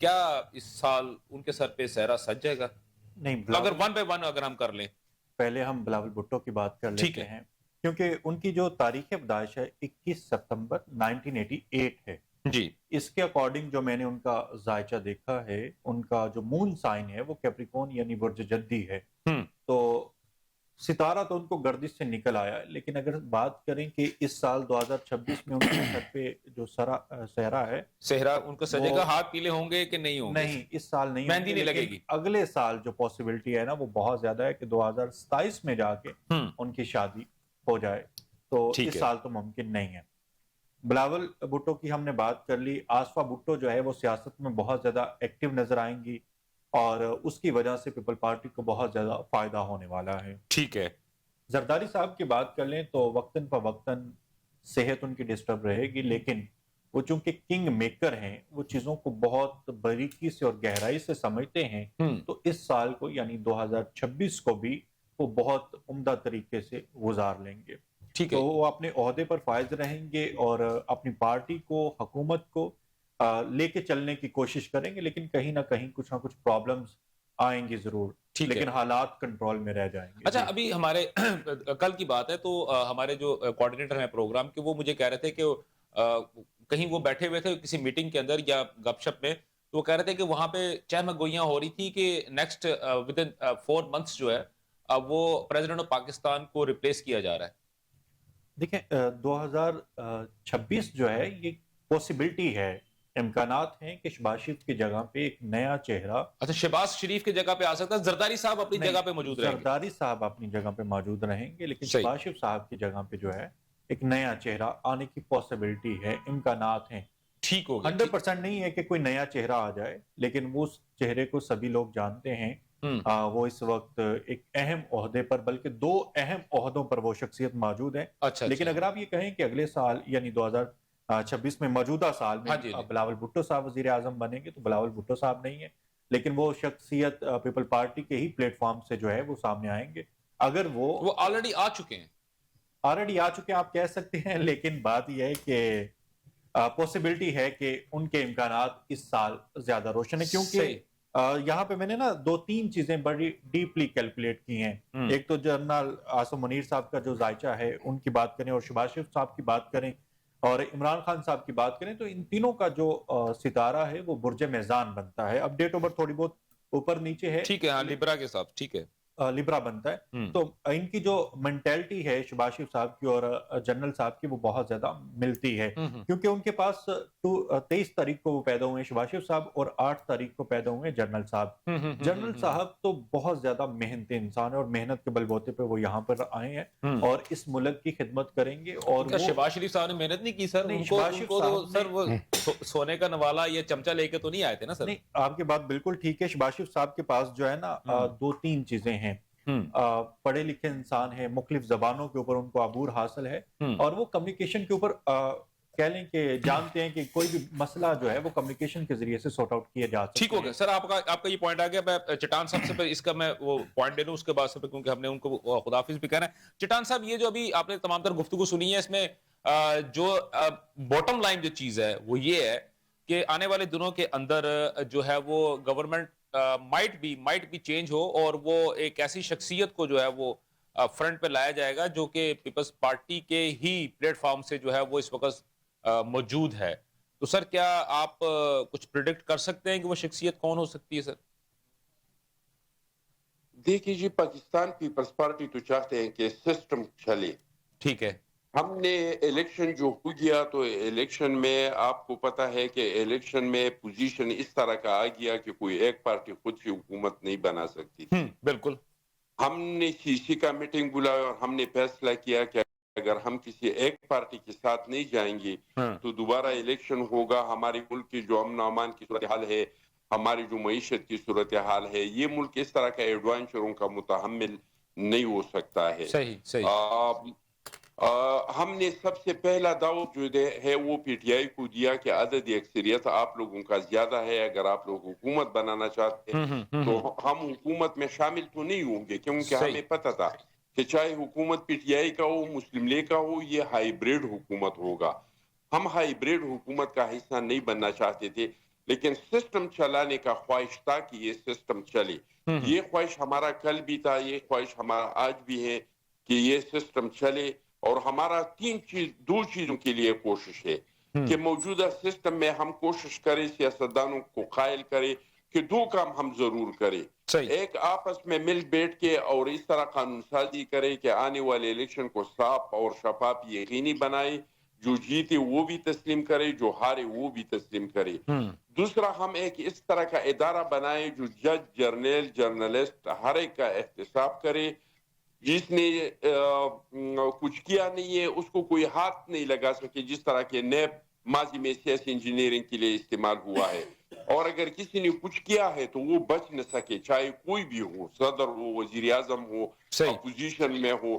کیا اس سال ان کے سر پہ صحرا سج جائے گا؟ نہیں، اگر ون بائی ون اگر ہم کر لیں. پہلے ہم بلاول بھٹو کی بات کر لیتے ہیں، کیونکہ ان کی جو تاریخ پیدائش ہے 21 ستمبر 1988 ہے. جی، اس کے اکارڈنگ جو میں نے ان کا ذائچہ دیکھا ہے، ان کا جو مون سائن ہے وہ کیپریکون یعنی برج جدی ہے. تو ستارہ تو ان کو گردش سے نکل آیا ہے، لیکن اگر بات کریں کہ اس سال 2026 میں ان کے سر پہ جو صحرا ہے، صحرا ان کو سجے گا، ہاتھ پیلے ہوں گے کہ نہیں ہوں گے؟ نہیں، اس سال نہیں مہندی نہیں لگے لیکن گی. اگلے سال جو پاسبلٹی ہے نا وہ بہت زیادہ ہے کہ 2027 میں جا کے ان کی شادی ہو جائے، تو اس سال تو ممکن نہیں ہے. بلاول بھٹو کی ہم نے بات کر لی. آصفہ بھٹو جو ہے وہ سیاست میں بہت زیادہ ایکٹیو نظر آئیں گی، اور اس کی وجہ سے پیپل پارٹی کو بہت زیادہ فائدہ ہونے والا ہے. ٹھیک ہے. زرداری صاحب کی بات کر لیں تو وقتاً فوقتاً صحت ان کی ڈسٹرب رہے گی، لیکن وہ چونکہ کنگ میکر ہیں، وہ چیزوں کو بہت باریکی سے اور گہرائی سے سمجھتے ہیں، تو اس سال کو یعنی 2026 کو بھی وہ بہت عمدہ طریقے سے گزار لیں گے. تو وہ اپنے عہدے پر فائز رہیں گے اور اپنی پارٹی کو، حکومت کو لے کے چلنے کی کوشش کریں گے، لیکن کہیں نہ کہیں کچھ نہ کچھ پرابلمز آئیں گی ضرور، لیکن حالات کنٹرول میں رہ جائیں گے. اچھا، ابھی ہمارے کل کی بات ہے تو ہمارے جو کوارڈینیٹر ہیں پروگرام کے، وہ مجھے کہہ رہے تھے کہ کہیں وہ بیٹھے ہوئے تھے کسی میٹنگ کے اندر یا گپ شپ میں، تو وہ کہہ رہے تھے کہ وہاں پہ چہم گوئیاں ہو رہی تھی کہ نیکسٹ ود ان 4 months جو ہے اب وہ پریزیڈنٹ آف پاکستان کو ریپلیس کیا جا رہا ہے. دیکھیں 2026 جو ہے یہ پوسیبلٹی ہے، امکانات ہیں کہ شہباز شریف کی جگہ پہ ایک نیا چہرہ. اچھا، شہباز شریف کی جگہ پہ آ سکتا ہے، زرداری صاحب اپنی جگہ پہ موجود رہیں گے؟ زرداری صاحب اپنی جگہ پہ موجود رہیں گے، لیکن شہباز شریف صاحب کی جگہ پہ جو ہے ایک نیا چہرہ آنے کی پوسیبلٹی ہے، امکانات ہیں. ٹھیک ہو گیا. 100% نہیں ہے کہ کوئی نیا چہرہ آ جائے، لیکن وہ اس چہرے کو سبھی لوگ جانتے ہیں. وہ اس وقت ایک اہم عہدے پر، بلکہ 2 اہم عہدوں پر وہ شخصیت موجود ہے. لیکن اگر آپ یہ کہیں کہ اگلے سال یعنی 2026 میں، موجودہ سال میں بلاول بھٹو صاحب وزیر اعظم بنیں گے، تو بلاول بھٹو صاحب نہیں ہے، لیکن وہ شخصیت پیپل پارٹی کے ہی پلیٹ فارم سے جو ہے وہ سامنے آئیں گے. اگر وہ آلریڈی آ چکے ہیں، آپ کہہ سکتے ہیں، لیکن بات یہ ہے کہ پوسیبلٹی ہے کہ ان کے امکانات اس سال زیادہ روشن ہے، کیونکہ یہاں پہ میں نے نا 2-3 چیزیں بڑی ڈیپلی کیلکولیٹ کی ہیں. ایک تو جنرل عاصم منیر صاحب کا جو ذائچہ ہے ان کی بات کریں، اور شہباز شریف صاحب کی بات کریں، اور عمران خان صاحب کی بات کریں، تو ان تینوں کا جو ستارہ ہے وہ برج میزان بنتا ہے. اب ڈیٹ آف برتھ تھوڑی بہت اوپر نیچے ہے، ٹھیک ہے، ہاں لیبرا کے ساتھ ٹھیک ہے، لیبرا بنتا ہے. تو ان کی جو مینٹیلٹی ہے شہباز شریف صاحب کی اور جنرل صاحب کی وہ بہت زیادہ ملتی ہے، کیونکہ ان کے پاس 23 تاریخ کو وہ پیدا ہوئے ہیں شہباز شریف صاحب، اور 8 تاریخ کو پیدا ہوئے ہیں جنرل صاحب. جنرل صاحب تو بہت زیادہ محنتی انسان ہے، اور محنت کے بلبوتے پہ وہ یہاں پر آئے ہیں اور اس ملک کی خدمت کریں گے. اور شہباز شریف صاحب نے محنت نہیں کی سر؟ ان کو سر وہ سونے کا نوالا یا چمچہ لے کے تو نہیں آئے تھے نا سر؟ نہیں، آپ کی بات بالکل ٹھیک ہے. شہباز شریف صاحب کے پاس جو ہے نا 2-3 چیزیں ہیں. پڑھے لکھے انسان ہیں، مختلف زبانوں کے اوپر ان کو عبور حاصل ہے، اور وہ کمیونیکیشن کے اوپر کہہ لیں کہ جانتے ہیں کہ کوئی بھی مسئلہ جو ہے وہ کمیونیکیشن کے ذریعے سے سارٹ آؤٹ کیا جا سکتا ہے. ٹھیک ہو گیا سر، آپ کا یہ پوائنٹ آ گیا. میں چٹان صاحب سے اس کا میں وہ پوائنٹ لے لوں، اس کے بعد سے کیونکہ ہم نے ان کو خداحافظ بھی کہنا ہے. چٹان صاحب، یہ جو ابھی آپ نے تمام تر گفتگو سنی ہے، اس میں جو باٹم لائن جو چیز ہے وہ یہ ہے کہ آنے والے دنوں کے اندر جو ہے وہ گورنمنٹ مائٹ بی چینج ہو، اور وہ ایک ایسی شخصیت کو جو ہے وہ فرنٹ پہ لایا جائے گا جو کہ پیپلز پارٹی کے ہی پلیٹ فارم سے جو ہے وہ اس وقت موجود ہے. تو سر کیا آپ کچھ پریڈکٹ کر سکتے ہیں کہ وہ شخصیت کون ہو سکتی ہے سر؟ دیکھیے جی، پاکستان پیپلز پارٹی تو چاہتے ہیں کہ سسٹم چلے، ٹھیک ہے، ہم نے الیکشن جو ہو گیا تو الیکشن میں آپ کو پتا ہے کہ الیکشن میں پوزیشن اس طرح کا آ گیا کہ کوئی ایک پارٹی خود سے حکومت نہیں بنا سکتی تھی. بالکل. ہم نے سی سی کا میٹنگ بلایا اور ہم نے فیصلہ کیا کہ اگر ہم کسی ایک پارٹی کے ساتھ نہیں جائیں گے تو دوبارہ الیکشن ہوگا. ہمارے ملک کی جو امن و امان کی صورتحال ہے, ہماری جو معیشت کی صورتحال ہے, یہ ملک اس طرح کا ایڈوانچروں کا متحمل نہیں ہو سکتا ہے. صحیح. ہم نے سب سے پہلا دعویٰ جو ہے وہ پی ٹی آئی کو دیا کہ عددی اکثریت آپ لوگوں کا زیادہ ہے, اگر آپ لوگ حکومت بنانا چاہتے ہیں تو ہم حکومت میں شامل تو نہیں ہوں گے, کیونکہ ہمیں پتہ تھا کہ چاہے حکومت پی ٹی آئی کا ہو, مسلم لیگ کا ہو, یہ ہائیبریڈ حکومت ہوگا. ہم ہائیبریڈ حکومت کا حصہ نہیں بننا چاہتے تھے, لیکن سسٹم چلانے کا خواہش تھا کہ یہ سسٹم چلے. یہ خواہش ہمارا کل بھی تھا, یہ خواہش ہمارا آج بھی ہے کہ یہ سسٹم چلے. اور ہمارا دو چیزوں کے لیے کوشش ہے کہ موجودہ سسٹم میں ہم کوشش کریں, سیاستدانوں کو قائل کریں کہ دو کام ہم ضرور کریں. ایک, آپس میں مل بیٹھ کے اور اس طرح قانون سازی کرے کہ آنے والے الیکشن کو صاف اور شفاف یقینی بنائے, جو جیتے وہ بھی تسلیم کرے, جو ہارے وہ بھی تسلیم کرے. دوسرا, ہم ایک اس طرح کا ادارہ بنائے جو جج, جرنیل, جرنلسٹ ہر ایک کا احتساب کرے. جس نے کچھ کیا نہیں ہے اس کو کوئی ہاتھ نہیں لگا سکے, جس طرح کے نیب ماضی میں سیاسی انجینئرنگ کے لیے استعمال ہوا ہے. اور اگر کسی نے کچھ کیا ہے تو وہ بچ نہ سکے, چاہے کوئی بھی ہو, صدر ہو, وزیر اعظم ہو, اپوزیشن میں ہو.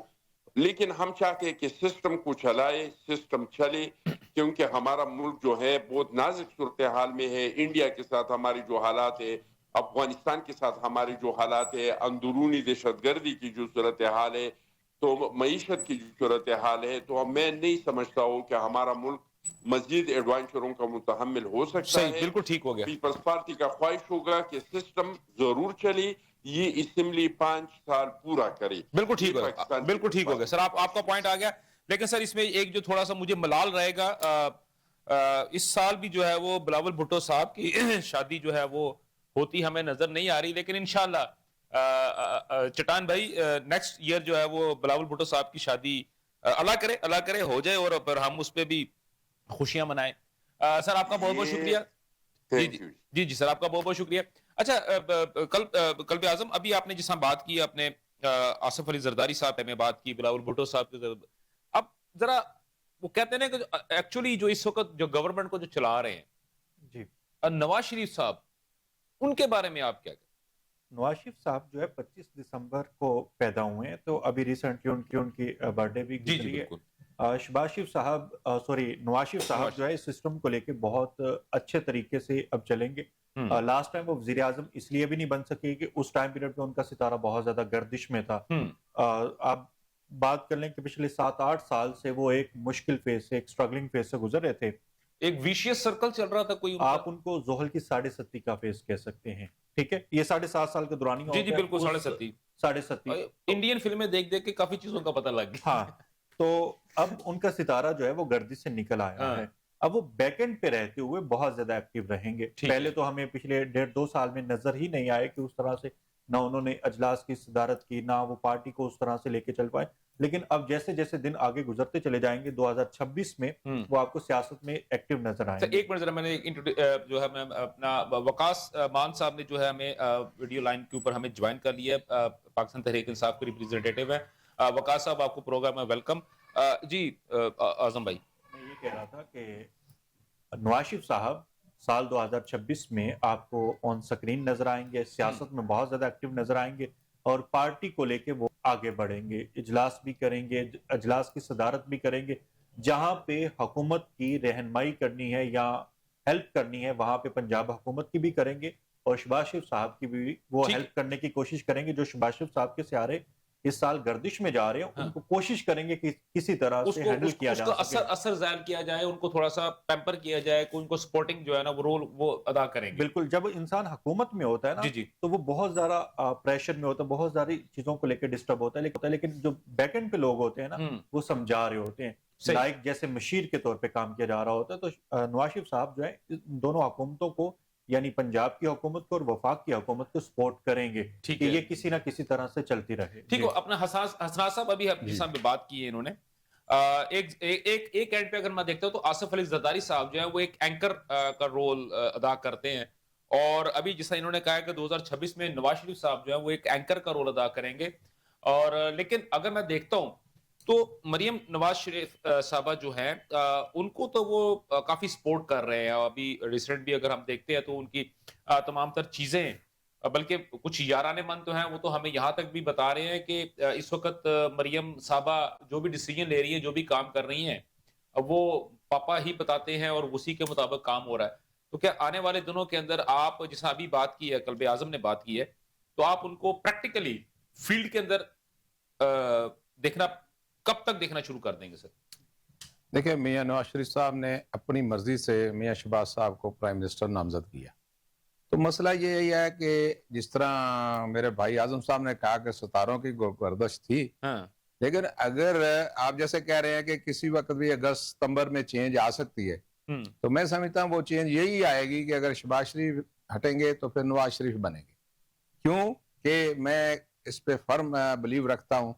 لیکن ہم چاہتے ہیں کہ سسٹم کو چلائے, سسٹم چلے, کیونکہ ہمارا ملک جو ہے بہت نازک صورتحال میں ہے. انڈیا کے ساتھ ہماری جو حالات ہے, افغانستان کے ساتھ ہماری جو حالات ہے, اندرونی دہشت گردی کی جو صورتحال ہے, تو معیشت کی جو صورتحال ہے, تو میں نہیں سمجھتا ہوں کہ ہمارا ملک مزید ایڈوانچروں کا متحمل ہو سکتا ہے. بالکل ٹھیک ہو گیا. پیپلز پارٹی کا خواہش ہوگا کہ سسٹم ضرور چلے, یہ اسمبلی 5 سال پورا کرے. بالکل ٹھیک ہوگا, بالکل ٹھیک ہو گیا سر, آپ کا پوائنٹ آ گیا. لیکن سر اس میں ایک جو تھوڑا سا مجھے ملال رہے گا, اس سال بھی جو ہے وہ بلاول بھٹو صاحب کی شادی جو ہے وہ ہوتی ہمیں نظر نہیں آ رہی, لیکن انشاءاللہ چٹان بھائی نیکسٹ ایئر جو ہے وہ بلاول بھٹو صاحب کی شادی اللہ کرے ہو جائے, اور پھر ہم اس پہ بھی خوشیاں منائیں. سر آپ کا بہت بہت شکریہ. جی سر, آپ کا بہت بہت شکریہ. اچھا, قلب اعظم, ابھی آپ نے جس بات کی, اپنے آصف علی زرداری صاحب میں بات کی, بلاول بھٹو صاحب کی, اب ذرا وہ کہتے ہیں کہ ایکچولی جو اس وقت جو گورنمنٹ کو جو چلا رہے ہیں جی, نواز شریف صاحب, ان کے بارے میں آپ کیا کہتے ہیں؟ نواز شریف صاحب جو ہے 25 دسمبر کو پیدا ہوئے ہیں, تو ابھی ریسنٹلی ان کی برتھ ڈے بھی گزری ہے. نواز شریف صاحب جو ہے اس سسٹم کو لے کے بہت اچھے طریقے سے اب چلیں گے. لاسٹ ٹائم وہ وزیر اعظم اس لیے بھی نہیں بن سکے کہ اس ٹائم پیریڈ میں ان کا ستارہ بہت زیادہ گردش میں تھا. آپ بات کر لیں کہ پچھلے 7-8 سال سے وہ ایک مشکل فیز سے, ایک سٹرگلنگ فیز سے گزر رہے تھے. ایک ویشیس سرکل چل رہا تھا کوئی, آپ ان کو زحل کی 7.5 کا فیز کہہ سکتے ہیں. ٹھیک ہے, یہ 7.5 سال کے دورانی جی بالکل 7.5 انڈین فلمیں دیکھ کے کافی چیزوں کا پتہ لگ گیا. ہاں, تو اب ان کا ستارہ جو ہے وہ گردش سے نکل آیا ہے. اب وہ بیک اینڈ پہ رہتے ہوئے بہت زیادہ ایکٹیو رہیں گے. پہلے تو ہمیں پچھلے 1.5-2 سال میں نظر ہی نہیں آئے کہ اس طرح سے نہ انہوں نے اجلاس کی صدارت کی, نہ وہ پارٹی کو اس طرح سے لے کے چل پائے. لیکن اب جیسے جیسے دن آگے گزرتے چلے جائیں گے 2026 میں وہ آپ کو سیاست میں ایکٹیو نظر آئیں گے. ایک منٹ ذرا, میں نے جو ہے میں اپنا وقاص مان صاحب نے جو ہے ہمیں ویڈیو لائن کے اوپر ہمیں جوائن کر لیا ہے, پاکستان تحریک انصاف کے ریپریزنٹیٹیو ہے. وقاص صاحب, آپ کو پروگرام میں ویلکم. جی اعظم بھائی, میں یہ کہہ رہا تھا کہ نواز شریف صاحب سال 2026 میں آپ کو آن سکرین نظر آئیں گے, سیاست میں بہت زیادہ ایکٹیو نظر آئیں گے, اور پارٹی کو لے کے وہ آگے بڑھیں گے, اجلاس بھی کریں گے, اجلاس کی صدارت بھی کریں گے. جہاں پہ حکومت کی رہنمائی کرنی ہے یا ہیلپ کرنی ہے وہاں پہ پنجاب حکومت کی بھی کریں گے, اور شہباز شریف صاحب کی بھی وہ ہیلپ کرنے کی کوشش کریں گے. جو شہباز شریف صاحب کے سیارے اس سال گردش میں جا رہے ہیں, ان کو کوشش کریں گے کہ کسی طرح سے ہینڈل کیا جا سکے, اثر ظاہر کیا جائے, ان کو تھوڑا سا پیمپر کیا جائے, ان کو سپورٹنگ جو ہے نا وہ رول وہ ادا کریں گے. بالکل, جب انسان حکومت میں ہوتا ہے نا تو وہ بہت زیادہ پریشر میں ہوتا ہے, بہت ساری چیزوں کو لے کے ڈسٹرب ہوتا ہے, لیکن جو بیک اینڈ پہ لوگ ہوتے ہیں نا وہ سمجھا رہے ہوتے ہیں, لائک جیسے مشیر کے طور پہ کام کیا جا رہا ہوتا ہے. تو نواز شریف صاحب جو ہے دونوں حکومتوں کو, یعنی پنجاب کی حکومت کو اور وفاق کی حکومت کو سپورٹ کریں گے کہ یہ کسی نہ کسی طرح سے چلتی رہے. ٹھیک ہو, اپنا حسنات صاحب ابھی جس میں بات کی ہے انہوں نے, ایک اینڈ پہ اگر میں دیکھتا ہوں تو آصف علی زرداری صاحب جو ہیں وہ ایک اینکر کا رول ادا کرتے ہیں، اور ابھی جیسا انہوں نے کہا ہے کہ 2026 میں نواز شریف صاحب جو ہیں وہ ایک اینکر کا رول ادا کریں گے، اور لیکن اگر میں دیکھتا ہوں تو مریم نواز شریف صاحبہ جو ہیں ان کو تو وہ کافی سپورٹ کر رہے ہیں، ابھی ریسنٹ بھی اگر ہم دیکھتے ہیں تو ان کی تمام تر چیزیں، بلکہ کچھ یارانے من تو ہیں، وہ تو ہمیں یہاں تک بھی بتا رہے ہیں کہ اس وقت مریم صاحبہ جو بھی ڈیسیجن لے رہی ہیں، جو بھی کام کر رہی ہیں، وہ پاپا ہی بتاتے ہیں اور اسی کے مطابق کام ہو رہا ہے۔ تو کیا آنے والے دنوں کے اندر آپ جیسا ابھی بات کی ہے، قلب اعظم نے بات کی ہے، تو آپ ان کو پریکٹیکلی فیلڈ کے اندر دیکھنا کب تک دیکھنا شروع کر دیں گے سر؟ دیکھیں، میاں نواز شریف صاحب نے اپنی مرضی سے میاں شہباز صاحب کو پرائم منسٹر نامزد کیا، تو مسئلہ یہ ہے کہ جس طرح میرے بھائی اعظم صاحب نے کہا کہ ستاروں کی گردش تھی، لیکن اگر آپ جیسے کہہ رہے ہیں کہ کسی وقت بھی اگست ستمبر میں چینج آ سکتی ہے، تو میں سمجھتا ہوں وہ چینج یہی آئے گی کہ اگر شہباز شریف ہٹیں گے تو پھر نواز شریف بنیں گے۔ کیوں کہ میں اس پہ فرم بلیو رکھتا ہوں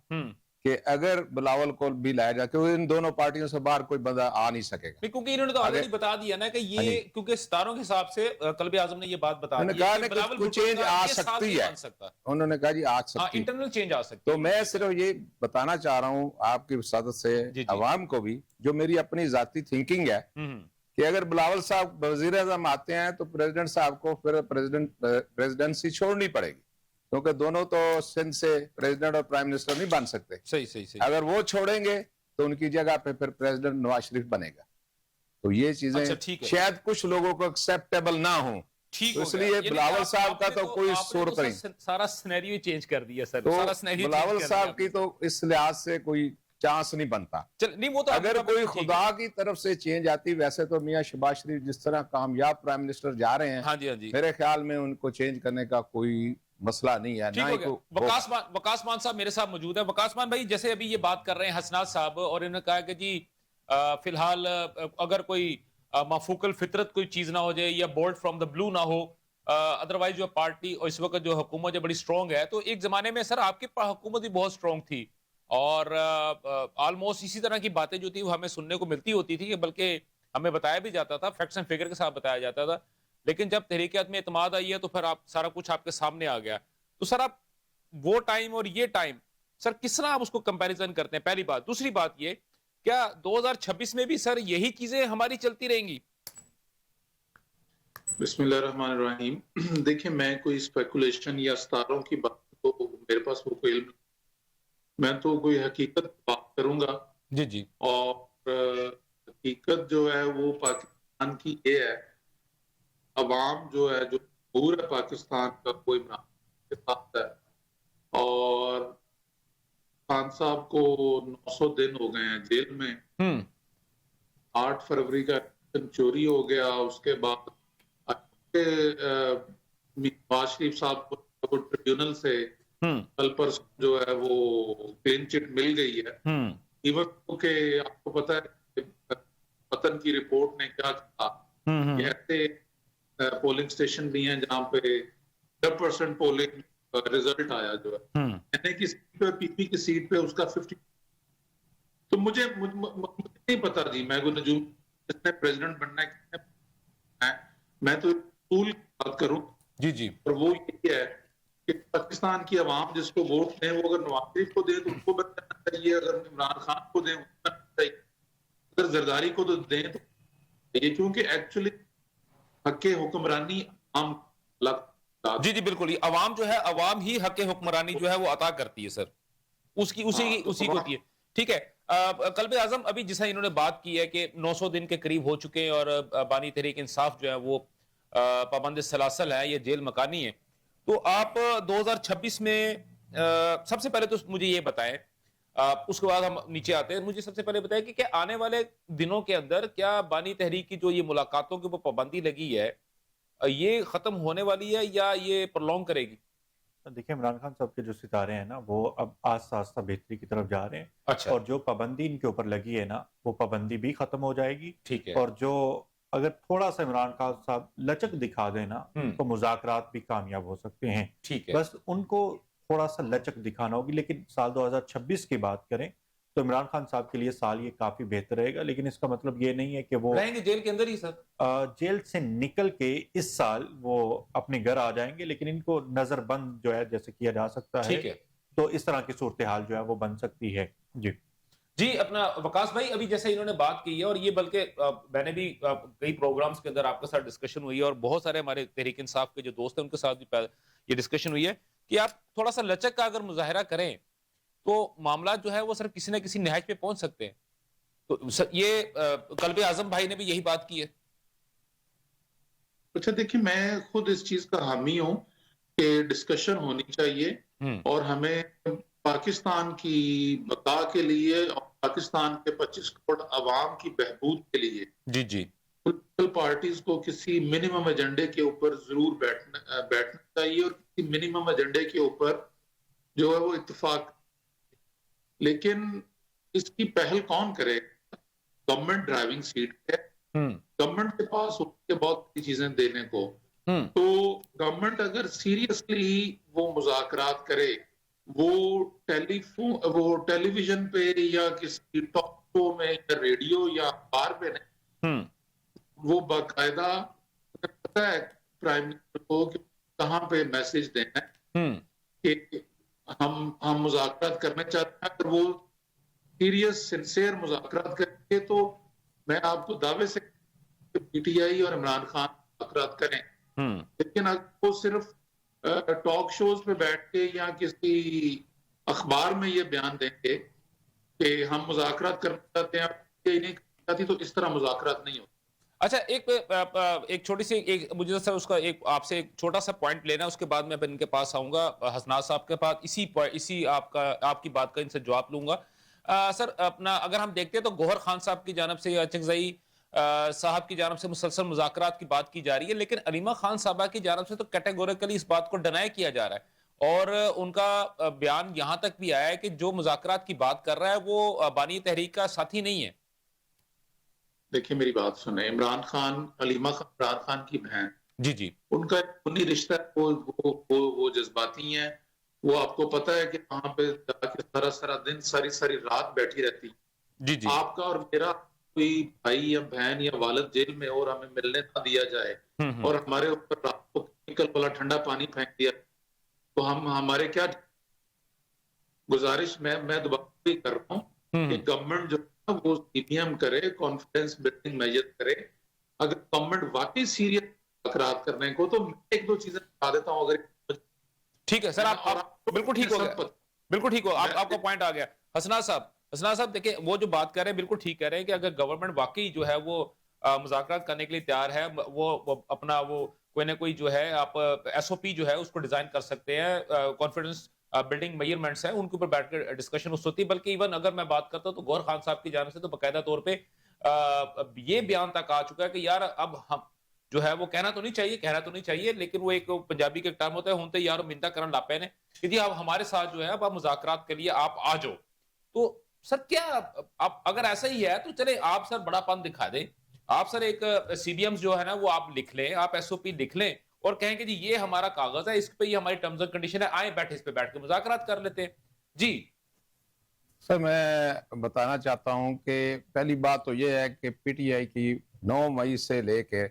کہ اگر بلاول کو بھی لایا جائے، کیونکہ ان دونوں پارٹیوں سے باہر کوئی بندہ آ نہیں سکے گا، کیونکہ انہوں نے تو آلریڈی بتا دیا نا کہ یہ کیونکہ ستاروں کے حساب سے قلب اعظم نے یہ بات بتا دی ہے کہ بلاول کچھ چینج آ سکتی ہے، انہوں نے کہا جی آ سکتی ہے، انٹرنل چینج آ سکتی ہے۔ تو میں صرف یہ بتانا چاہ رہا ہوں آپ کی وسادت سے عوام کو بھی، جو میری اپنی ذاتی تھنکنگ ہے، کہ اگر بلاول صاحب وزیر اعظم آتے ہیں تو پریزیڈنٹ صاحب کو پھر پریزیڈنسی چھوڑنی پڑے گی، کیونکہ دونوں تو سندھ سے پریزیڈنٹ اور پرائم منسٹر نہیں بن سکتے۔ صحیح۔ اگر وہ چھوڑیں گے تو ان کی جگہ پہ پھر پریزیڈنٹ نواز شریف بنے گا، تو یہ چیزیں شاید کچھ لوگوں کو ایکسیپٹیبل نہ ہوں، تو اس لیے بلاول صاحب کا تو کوئی صورت نہیں، سارا سینیریو چینج کر دیا سر، تو بلاول صاحب کی تو اس لحاظ سے کوئی چانس نہیں بنتا۔ اگر کوئی خدا کی طرف سے چینج آتی، ویسے تو میاں شہباز شریف جس طرح کامیاب پرائم منسٹر جا رہے ہیں، میرے خیال میں ان کو چینج کرنے کا کوئی مسئلہ نہیں ہے۔ وقاص مان صاحب میرے ساتھ موجود ہے۔ وقاص مان بھائی، جیسے ابھی یہ بات کر رہے ہیں حسنات صاحب، اور انہوں نے کہا کہ جی فی الحال اگر کوئی مفوق الفطرت کوئی چیز نہ ہو جائے یا بولڈ فرام دا بلو نہ ہو، ادروائز جو پارٹی اور اس وقت جو حکومت جو بڑی سٹرونگ ہے، تو ایک زمانے میں سر آپ کی حکومت بھی بہت سٹرونگ تھی، اور آلموسٹ اسی طرح کی باتیں جو تھی وہ ہمیں سننے کو ملتی ہوتی تھی، بلکہ ہمیں بتایا بھی جاتا تھا، فیکٹس اینڈ فگر کے ساتھ بتایا جاتا تھا۔ لیکن جب تحریک عدم اعتماد آئی ہے تو پھر آپ سارا کچھ آپ کے سامنے آ گیا۔ تو سر آپ وہ ٹائم اور یہ ٹائم سر کس طرح آپ اس کو کمپیریزن کرتے ہیں؟ پہلی بات۔ دوسری بات یہ، کیا 2026 میں بھی سر یہی چیزیں ہماری چلتی رہیں گی؟ بسم اللہ الرحمن الرحیم۔ دیکھیں، میں کوئی اسپیکولیشن یا ستاروں کی بات تو میرے پاس وہ کوئی علم، میں تو کوئی حقیقت بات کروں گا۔ جی۔ اور حقیقت جو ہے وہ پاکستان کی یہ ہے، عوام جو ہے، جو جمہور ہے پاکستان کا، کوئی عمران کے ساتھ ہے، اور خان صاحب کو 900 دن ہو گئے ہیں جیل میں۔ 8 فروری کا چوری ہو گیا، اس کے بعد نواز شریف صاحب کو ٹریبیونل سے کل پر جو ہے وہ کلین چٹ مل گئی ہے، ایون کہ آپ کو پتا ہے وطن کی رپورٹ نے کیا کہا کہ ایسے پولنگ اسٹیشن بھی ہیں جہاں پہ 10% پولنگ ریزلٹ آیا جو ہے، یعنی کہ سیٹ پہ پی پی کی سیٹ پہ اس کا 50۔ تو مجھے نہیں پتا جی، میں کوئی نجوم جس نے پریزیڈنٹ بننا ہے، میں تو اصول کی بات کروں جی، اور وہ یہ ہے کہ پاکستان کی عوام جس کو ووٹ دیں، وہ اگر نواز شریف کو دیں تو ان کو بننا چاہیے، اگر عمران خان کو دیں بننا چاہیے، اگر زرداری کو تو دیں تو یہ، کیونکہ ایکچولی حق حکمرانی عام جی بالکل، یہ عوام جو ہے، عوام ہی حق حکمرانی جو ہے وہ عطا کرتی ہے سر، اسی کو ہوتی ہے۔ ٹھیک ہے، قلب اعظم ابھی جیسا انہوں نے بات کی ہے کہ 900 دن کے قریب ہو چکے ہیں، اور بانی تحریک انصاف جو ہے وہ پابند سلاسل ہے، یہ جیل مکانی ہے، تو آپ 2026 میں سب سے پہلے تو مجھے یہ بتائیں، اس کے بعد ہم نیچے آتے ہیں، مجھے سب سے پہلے بتائیں کہ کیا آنے والے دنوں کے اندر کیا بانی تحریک کی جو یہ ملاقاتوں کے اوپر پابندی لگی ہے یہ ختم ہونے والی ہے یا یہ پرولونگ کرے گی؟ دیکھیں، عمران خان صاحب کے جو ستارے ہیں نا، وہ اب آہستہ آہستہ بہتری کی طرف جا رہے ہیں۔ اچھا، اور جو پابندی ان کے اوپر لگی ہے نا، وہ پابندی بھی ختم ہو جائے گی۔ ٹھیک ہے، اور جو اگر تھوڑا سا عمران خان صاحب لچک دکھا دیں نا، تو مذاکرات بھی کامیاب ہو سکتے ہیں۔ ٹھیک ہے، بس ان کو تھوڑا سا لچک دکھانا ہوگی۔ لیکن سال 2026 کی بات کریں تو عمران خان صاحب کے لیے سال یہ کافی بہتر رہے گا، لیکن اس کا مطلب یہ نہیں ہے کہ وہ رہیں گے جیل کے اندر ہی سر؟ جیل سے نکل کے اس سال وہ اپنے گھر آ جائیں گے، لیکن ان کو نظر بند جو ہے جیسے کیا جا سکتا ہے، تو اس طرح کی صورتحال جو ہے وہ بن سکتی ہے۔ جی اپنا وقاص بھائی، ابھی جیسے انہوں نے بات کی ہے، اور یہ بلکہ میں نے بھی کئی پروگرامز کے اندر آپ کے ساتھ ڈسکشن ہوئی ہے، اور بہت سارے ہمارے تحریک انصاف کے جو دوست ہیں ان کے ساتھ بھی یہ ڈسکشن ہوئی ہے کہ آپ تھوڑا سا لچک کا اگر مظاہرہ کریں تو معاملات جو ہے وہ صرف کسی نہ کسی نہج پہ پہنچ سکتے ہیں۔ تو یہ قلب اعظم بھائی نے بھی یہی بات کی ہے۔ اچھا دیکھیں، میں خود اس چیز کا حامی ہوں کہ ڈسکشن ہونی چاہیے، اور ہمیں پاکستان کی بقا کے لیے اور پاکستان کے 25 کروڑ عوام کی بہبود کے لیے پولیٹیکل پارٹیز کو کسی منیمم ایجنڈے کے اوپر ضرور بیٹھنا چاہیے، اور کسی منیمم ایجنڈے کے اوپر جو ہے وہ اتفاق، لیکن اس کی پہل کون کرے؟ گورنمنٹ ڈرائیونگ سیٹ ہے، گورنمنٹ کے پاس ہوتی ہے بہت سی چیزیں دینے کو، تو گورنمنٹ اگر سیریسلی وہ مذاکرات کرے، وہ ٹیلی ویژن پہ یا کسی ٹاک شو میں یا ریڈیو یا اخبار پہ نہیں، وہ باقاعدہ پتا ہے پرائم منسٹر کو کہ کہاں پہ میسج دینا ہے کہ ہم مذاکرات کرنا چاہتے ہیں۔ اگر وہ سیریس سنسیئر مذاکرات کریں گے تو میں آپ کو دعوے سے پی ٹی آئی اور عمران خان مذاکرات کریں، لیکن اگر وہ صرف ٹاک شوز پہ بیٹھ کے یا کسی اخبار میں یہ بیان دیں گے کہ ہم مذاکرات کرنا چاہتے ہیں یہ نہیں کرنا چاہتی، تو اس طرح مذاکرات نہیں ہوتے۔ اچھا ایک چھوٹی سی مجھے سر اس کا آپ سے ایک چھوٹا سا پوائنٹ لینا ہے، اس کے بعد میں ان کے پاس آؤں گا حسنات صاحب کے پاس، اسی آپ کی بات کا ان سے جواب لوں گا۔ سر اپنا اگر ہم دیکھتے ہیں تو گوہر خان صاحب کی جانب سے یا چنگزئی صاحب کی جانب سے مسلسل مذاکرات کی بات کی جا رہی ہے، لیکن علیمہ خان صاحبہ کی جانب سے تو کیٹیگوریکلی اس بات کو ڈینائی کیا جا رہا ہے، اور ان کا بیان یہاں تک بھی آیا ہے کہ جو مذاکرات کی بات کر رہا ہے وہ بانی تحریک کا ساتھی نہیں ہے۔ دیکھیں میری بات سنیں، عمران خان، علیمہ عمران خان کی بہن، جی ان کا خونی رشتہ ہے، وہ جذباتی ہیں، وہ آپ کو پتا ہے کہ وہاں پہ جا کے سارا دن ساری رات بیٹھی رہتی۔ آپ کا اور میرا کوئی بھائی یا بہن یا والد جیل میں اور ہمیں ملنے نہ دیا جائے اور ہمارے اوپر رات کو کیمیکل والا ٹھنڈا پانی پھینک دیا تو ہمارے کیا گزارش میں دوبارہ کر رہا ہوں کہ گورنمنٹ جو وہ سی پی ایم کرے، کانفیڈنس بلڈنگ میجر کرے۔ اگر گورنمنٹ واقعی سیریس مذاکرات کرنے کو، تو میں ایک دو چیزیں بتا دیتا ہوں۔ اگر ٹھیک ہے سر، آپ بالکل ٹھیک ہو گیا، بالکل ٹھیک ہو، آپ کا پوائنٹ آ گیا۔ حسنات صاحب دیکھیں، وہ جو بات کر رہے ہیں بالکل ٹھیک کہہ رہے ہیں کہ اگر گورنمنٹ واقعی جو ہے وہ مذاکرات کرنے کے لیے تیار ہے، وہ اپنا وہ کوئی نہ کوئی جو ہے آپ ایس او پی جو ہے اس کو ڈیزائن کر سکتے ہیں، کانفیڈنس بلڈنگ میجرمنٹس ہیں، ان کے اوپر بیٹھ کے ڈسکشن اس ہوتی ہے۔ بلکہ ایون اگر میں بات کرتا ہوں تو گوہر خان صاحب کی جانب سے تو باقاعدہ طور پہ یہ بیان تک آ چکا ہے کہ یار اب ہم جو ہے وہ کہنا تو نہیں چاہیے، لیکن وہ ایک پنجابی کے ٹرم ہوتا ہے، ہونتے یار منتا کرن لاپے نے کہ جی اب ہمارے ساتھ جو ہے اب آپ مذاکرات کے لیے آپ آ جاؤ۔ تو سر کیا اگر ایسا ہی ہے تو چلے آپ سر بڑا پن دکھا دیں، آپ سر ایک سی بی ایمز جو ہے نا وہ آپ لکھ لیں، آپ ایس او پی لکھ لیں اور کہیں کہ جی یہ ہمارا کاغذ ہے، اس پہ یہ ہماری ٹرمز اینڈ کنڈیشن ہے، آئیں بیٹھے اس پہ بیٹھ کے مذاکرات کر لیتے ہیں۔ جی سر میں بتانا چاہتا ہوں کہ پہلی بات تو یہ ہے کہ پی ٹی آئی کی 9 مئی سے لے کے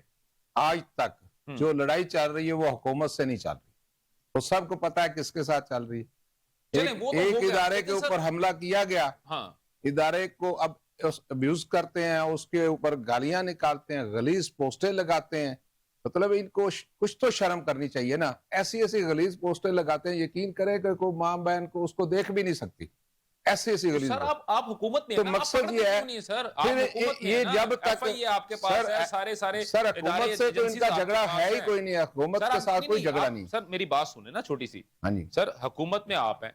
آج تک جو لڑائی چل رہی ہے وہ حکومت سے نہیں چل رہی، وہ سب کو پتا ہے کس کے ساتھ چل رہی ہے۔ ایک ادارے کے اوپر حملہ کیا گیا، ادارے کو اب ابیوز کرتے ہیں، اس کے اوپر گالیاں نکالتے ہیں، غلیظ پوسٹیں لگاتے ہیں، مطلب ان کو کچھ تو شرم کرنی چاہیے نا۔ ایسی غلیظ پوسٹیں لگاتے ہیں، یقین کرے کہ کوئی ماں بہن کو اس کو دیکھ بھی نہیں سکتی، ایسی غلیظ۔ سر آپ حکومت میں تو مقصد یہ ہے سر یہ جب تک آپ کے پاس ہے سارے سر حکومت سے تو ان کا جھگڑا ہے ہی کوئی نہیں ہے، حکومت کے ساتھ کوئی جھگڑا نہیں۔ سر میری بات سنیں نا چھوٹی سی، ہاں جی سر حکومت میں آپ ہیں،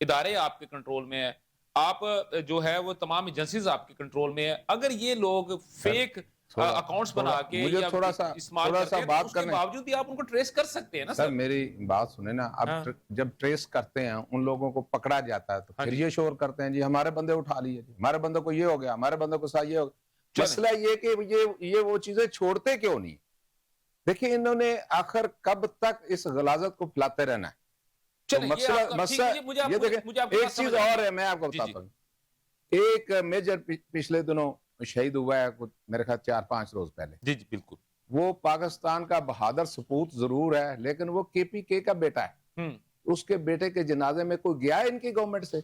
ادارے آپ کے کنٹرول میں ہیں، آپ جو ہے وہ تمام ایجنسیز آپ کے کنٹرول میں ہیں، اگر یہ لوگ فیک اکاؤنٹس بنا کے یا استعمال کرتے ہیں تو اس کے باوجود بھی آپ ان کو ٹریس کر سکتے ہیں نا سر۔ میری بات سنیں نا، اب جب ٹریس کرتے ہیں ان لوگوں کو پکڑا جاتا ہے تو پھر یہ شور کرتے ہیں جی ہمارے بندے اٹھا لیے، جی ہمارے بندوں کو یہ ہو گیا، ہمارے بندوں کو ساتھ یہ ہو گیا۔ مسئلہ یہ کہ یہ وہ چیزیں چھوڑتے کیوں نہیں؟ دیکھیں انہوں نے آخر کب تک اس غلاظت کو پھیلاتے رہنا ہے؟ مسئلہ یہ دیکھیں، ایک چیز اور ہے میں آپ کو بتاتا ہوں، ایک میجر پچھلے دنوں شہید ہوا ہے کچھ میرے خیال 4-5 روز پہلے. جی جی بالکل. وہ پاکستان کا بہادر سپوت ضرور ہے لیکن وہ KPK کا بیٹا ہے. اس کے بیٹے کے جنازے میں کوئی گیا ہے ان کی گورنمنٹ سے؟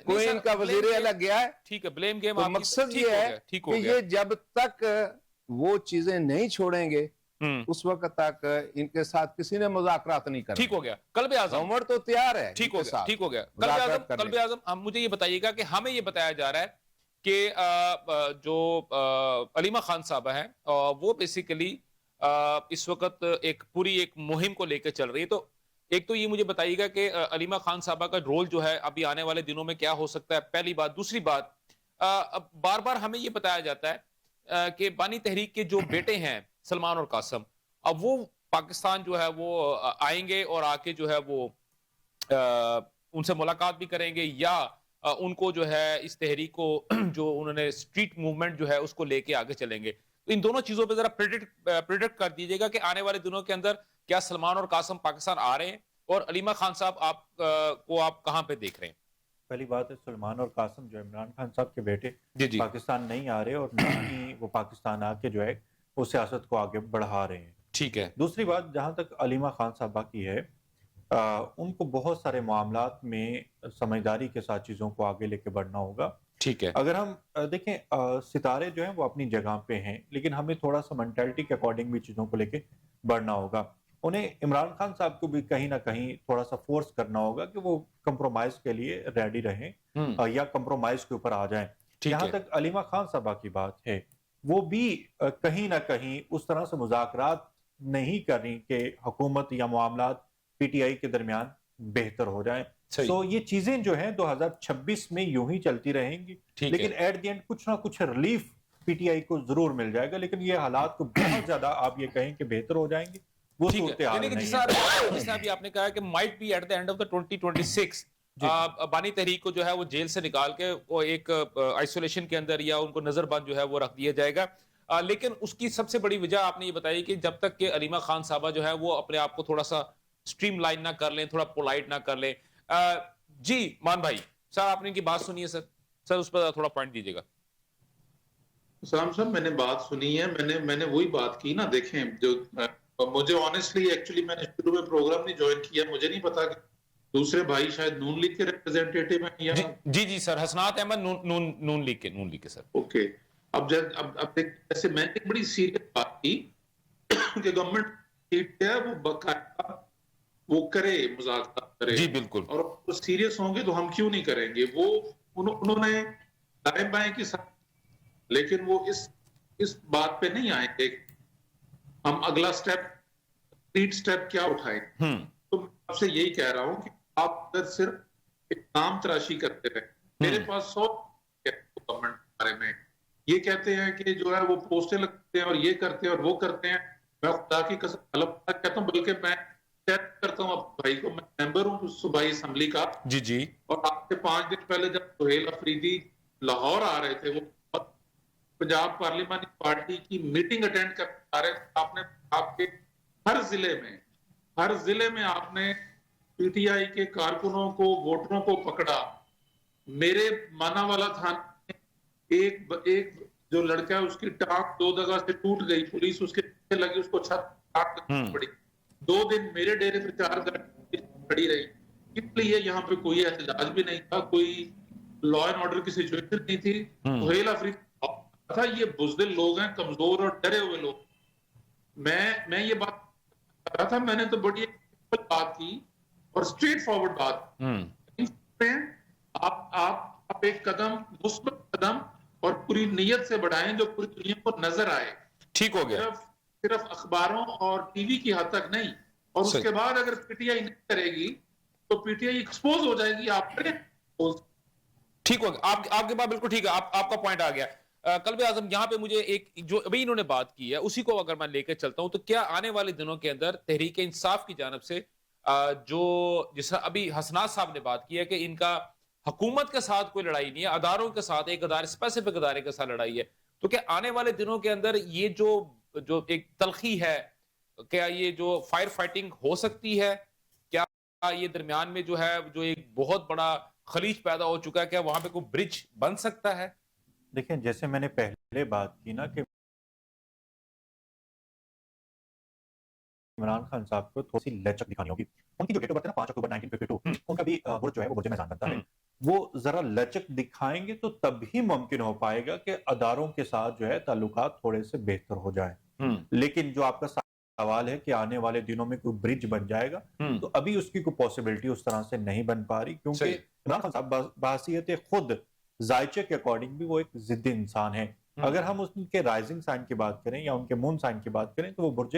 کوئی ان کا وزیر اعلیٰ گیا ہے؟ ٹھیک ہے بلیم گیم. تو مقصد یہ ہے کہ یہ جب تک وہ چیزیں نہیں چھوڑیں گے اس وقت تک ان کے ساتھ کسی نے مذاکرات نہیں کرنا. ٹھیک ہو گیا. قلب اعظم گورنمنٹ تو تیار ہے. ٹھیک ہو گیا. ٹھیک ہو گیا. قلب اعظم مجھے یہ بتائیے گا کہ ہمیں یہ بتایا جا رہا ہے کہ جو علیمہ خان صاحبہ ہیں وہ بیسیکلی اس وقت ایک پوری ایک مہم کو لے کے چل رہی ہے. تو ایک تو یہ مجھے بتائیے گا کہ علیمہ خان صاحبہ کا رول جو ہے ابھی آنے والے دنوں میں کیا ہو سکتا ہے, پہلی بات. دوسری بات, بار بار ہمیں یہ بتایا جاتا ہے کہ بانی تحریک کے جو بیٹے ہیں سلمان اور قاسم, اب وہ پاکستان جو ہے وہ آئیں گے اور آ کے جو ہے وہ ان سے ملاقات بھی کریں گے یا ان کو جو ہے اس تحریک کو جو انہوں نے اسٹریٹ موومنٹ جو ہے اس کو لے کے آگے چلیں گے. تو ان دونوں چیزوں پہ ذرا پریڈکٹ کر دیجئے گا کہ آنے والے دنوں کے اندر کیا سلمان اور قاسم پاکستان آ رہے ہیں, اور علیمہ خان صاحب آپ کہاں پہ دیکھ رہے ہیں؟ پہلی بات ہے سلمان اور قاسم جو عمران خان صاحب کے بیٹے جی پاکستان نہیں آ رہے اور نہ ہی وہ پاکستان آ کے جو ہے وہ سیاست کو آگے بڑھا رہے ہیں. ٹھیک ہے. دوسری بات جہاں تک علیمہ خان صاحبہ کی ہے, ان کو بہت سارے معاملات میں سمجھداری کے ساتھ چیزوں کو آگے لے کے بڑھنا ہوگا. ٹھیک ہے. اگر ہم دیکھیں ستارے جو ہیں وہ اپنی جگہ پہ ہیں لیکن ہمیں تھوڑا سا مینٹلٹی کے اکارڈنگ بھی چیزوں کو لے کے بڑھنا ہوگا. انہیں عمران خان صاحب کو بھی کہیں نہ کہیں تھوڑا سا فورس کرنا ہوگا کہ وہ کمپرومائز کے لیے ریڈی رہیں یا کمپرومائز کے اوپر آ جائیں. جہاں تک علیمہ خان صاحبہ کی بات ہے وہ بھی کہیں نہ کہیں اس طرح سے مذاکرات نہیں کر رہی کہ حکومت یا معاملات PTI کے درمیان بہتر ہو جائیں. سو یہ چیزیں جو ہیں 2026 میں یوں ہی چلتی رہیں گی لیکن ایٹ دی اینڈ کچھ نہ کچھ ریلیف PTI کو ضرور مل جائے گا. لیکن یہ حالات کو بہت زیادہ آپ یہ کہیں کہ بہتر ہو جائیں گے وہ صورتحال نہیں ہے. جس طرح آپ نے کہا کہ might be at the end of the 2026 بانی تحریک کو جو ہے وہ جیل سے نکال کے وہ ایک آئسولیشن کے اندر یا ان کو نظر بند جو ہے وہ رکھ دیا جائے گا. لیکن اس کی سب سے بڑی وجہ آپ نے یہ بتائی کہ جب تک کہ علیمہ خان صاحبہ جو ہے وہ اپنے آپ کو تھوڑا سا سٹریم لائن نہ کر لیں, تھوڑا پولائٹ نہ کر لیں. جی مان بھائی سر آپ نے ان کی بات سنی ہے سر اس پر تھوڑا پوائنٹ دیجیے گا. سلام صاحب میں نے بات سنی ہے, میں نے وہی بات کی نا. دیکھیں جو مجھے آنیسٹلی ایکچولی میں نے شروع میں پروگرام نہیں جوائن کیا, مجھے نہیں پتا کہ دوسرے بھائی شاید نون لیگ کے ریپرزینٹیٹیو ہیں یا جی سر حسنات احمد نون لیگ کے سر. اوکے. اب جیسے میں نے بڑی سیریس بات کی کہ گورنمنٹ سیٹ ہے وہ باقاعدہ وہ کرے مذاکرات کرے. جی بالکل. اور وہ سیریس ہوں گے تو ہم کیوں نہیں کریں گے. وہ انہوں نے دائیں بائیں کی ساتھ لیکن وہ اس بات پہ نہیں آئے کہ ہم اگلا سٹیپ کیا اٹھائیں. تو میں آپ سے یہی کہہ رہا ہوں کہ آپ اگر صرف ایک نام تراشی کرتے رہے, میرے پاس 100 گورنمنٹ کے بارے میں یہ کہتے ہیں کہ جو ہے وہ پوسٹیں لگتے ہیں اور یہ کرتے ہیں اور وہ کرتے ہیں. میں خدا کی قسم کہتا ہوں, بلکہ میں کرتا ہوں بھائی کو, میں ممبر ہوں صوبائی اسمبلی کا. جی. اور آپ سے 5 دن پہلے جب سہیل افریدی لاہور آ رہے تھے, وہ پنجاب پارلیمانی پارٹی کی میٹنگ اٹینڈ کر آ رہے تھے, آپ نے آپ کے ہر ضلع میں آپ نے PTI کے کارکنوں کو ووٹروں کو پکڑا. میرے مانا والا تھانے ایک جو لڑکا ہے اس کی ٹانگ 2 جگہ سے ٹوٹ گئی, پولیس اس کے پیچھے لگی, اس کو چھت پڑی. 2 دن میرے ڈیرے پہ 4 گھنٹے کھڑی رہی. اس لیے یہاں پہ کوئی احتجاج بھی نہیں تھا, کوئی لا اینڈ آرڈر کی سچویشن نہیں تھی. سہیل افریدی تھا. یہ بزدل لوگ ہیں, کمزور اور ڈرے ہوئے لوگ. میں یہ بات کر رہا تھا, میں نے تو بڑی بات کی اور اسٹریٹ فارورڈ بات. آپ ایک قدم مثبت قدم اور پوری نیت سے بڑھائیں جو پوری دنیا کو نظر آئے. ٹھیک ہو گیا. صرف اخباروں اور ٹی وی کی حد تک نہیں. اور اس کے بعد اگر PTI نہیں کرے گی تو PTI ایکسپوز ہو جائے گی. آپ کریں ٹھیک ہو گیا. آپ کے بات بالکل ٹھیک ہے. آپ کا پوائنٹ آ گیا. قلب اعظم یہاں پہ مجھے ایک جو ابھی انہوں نے بات کی ہے اسی کو اگر میں لے کے چلتا ہوں, تو کیا آنے والے دنوں کے اندر تحریک انصاف کی جانب سے جو جس طرح ابھی حسنات صاحب نے بات کی ہے کہ ان کا حکومت کے ساتھ کوئی لڑائی نہیں ہے, اداروں کے ساتھ, ایک اسپیسیفک ادارے کے ساتھ لڑائی ہے, تو کیا آنے والے دنوں کے اندر یہ جو ایک تلخی ہے, کیا یہ جو فائر فائٹنگ ہو سکتی ہے؟ کیا یہ درمیان میں جو ہے جو ایک بہت بڑا خلیج پیدا ہو چکا ہے, کیا وہاں پہ کوئی برج بن سکتا ہے؟ دیکھیں جیسے میں نے پہلے بات کی نا کہ عمران خان صاحب کو تھوڑی سی لچک دکھانی ہوگی. ان کی جو ڈیٹ آف برتھ ہے نا 5 اکتوبر 1952, ان کا بھی برج جو ہے وہ برج میزان بنتا ہے. وہ ذرا لچک دکھائیں گے تو تب ہی ممکن ہو پائے گا کہ اداروں کے ساتھ جو ہے تعلقات تھوڑے سے بہتر ہو جائیں. لیکن جو آپ کا سوال ہے کہ آنے والے دنوں میں کوئی برج بن جائے گا, تو ابھی اس کی کوئی پاسبلٹی اس طرح سے نہیں بن پا رہی, کیونکہ عمران خان صاحب بحیثیت خود ذائچے کے اکارڈنگ بھی وہ ایک ضدی انسان ہے. اگر ہم ان کے رائزنگ سائن کی بات کریں یا ان کے مون سائن کی بات کریں تو وہ برج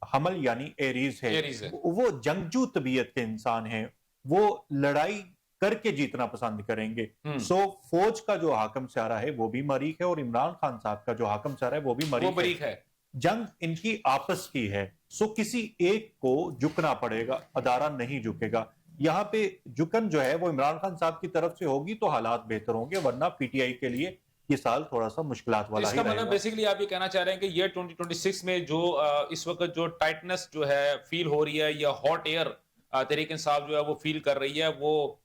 حمل یعنی ایریز ہے. وہ جنگجو طبیعت کے انسان ہیں, وہ لڑائی کر کے جیتنا پسند کریں گے. سو فوج کا جو حاکم سیارہ ہے وہ بھی مریخ ہے, اور عمران خان صاحب کا جو حاکم سیارہ ہے وہ بھی مریخ ہے. جنگ ان کی آپس کی ہے, سو کسی ایک کو جھکنا پڑے گا, ادارہ نہیں جھکے گا. یہاں پہ جھکن جو ہے وہ عمران خان صاحب کی طرف سے ہوگی تو حالات بہتر ہوں گے, ورنہ پی ٹی آئی کے لیے یہ سال تھوڑا سا مشکلات والا ہی رہے گا. اس کا مطلب بیسیکلی آپ یہ کہنا چاہ رہے ہیں کہ یہ 2026 میں جو اس وقت جو ٹائٹنس جو ہے فیل ہو رہی ہے, یا ہاٹ ایئر تحریک انصاف جو ہے وہ فیل کر رہی ہے, وہ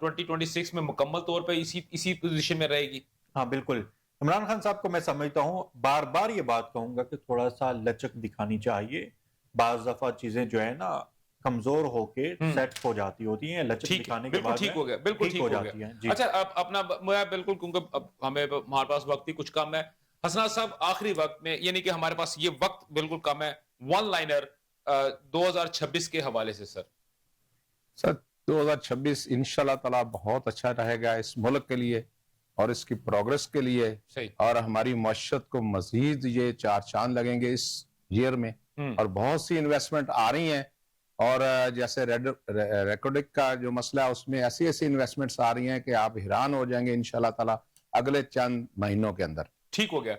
2026 میں مکمل طور پہ اسی پوزیشن میں رہے گی؟ ہاں بالکل. عمران خان صاحب کو میں سمجھتا ہوں, بار بار یہ بات کہوں گا کہ تھوڑا سا لچک دکھانی چاہیے. بعض دفعہ چیزیں جو ہے نا کمزور ہو کے سیٹ ہو جاتی ہوتی ہیں, لچک دکھانے کے بعد ٹھیک ہو گیا, بالکل ٹھیک ہو جاتی ہیں. اچھا اپنا میں بالکل, کیونکہ ہمیں ہمارے پاس وقت ہی کچھ کم ہے. حسنات صاحب آخری وقت میں, یعنی کہ ہمارے پاس یہ وقت بالکل کم ہے, ون لائنر 2026 کے حوالے سے سر. 2026 انشاءاللہ تعالی بہت اچھا رہے گا اس ملک کے لیے اور اس کی پروگریس کے لیے, اور ہماری معاشرت کو مزید یہ چار چاند لگیں گے اس ایئر میں, اور بہت سی انویسٹمنٹ آ رہی ہیں. اور جیسے ریکارڈک کا جو مسئلہ ہے اس میں ایسی ایسی انویسٹمنٹس آ رہی ہیں کہ آپ حیران ہو جائیں گے انشاءاللہ تعالی اگلے چند مہینوں کے اندر. ٹھیک ہو گیا.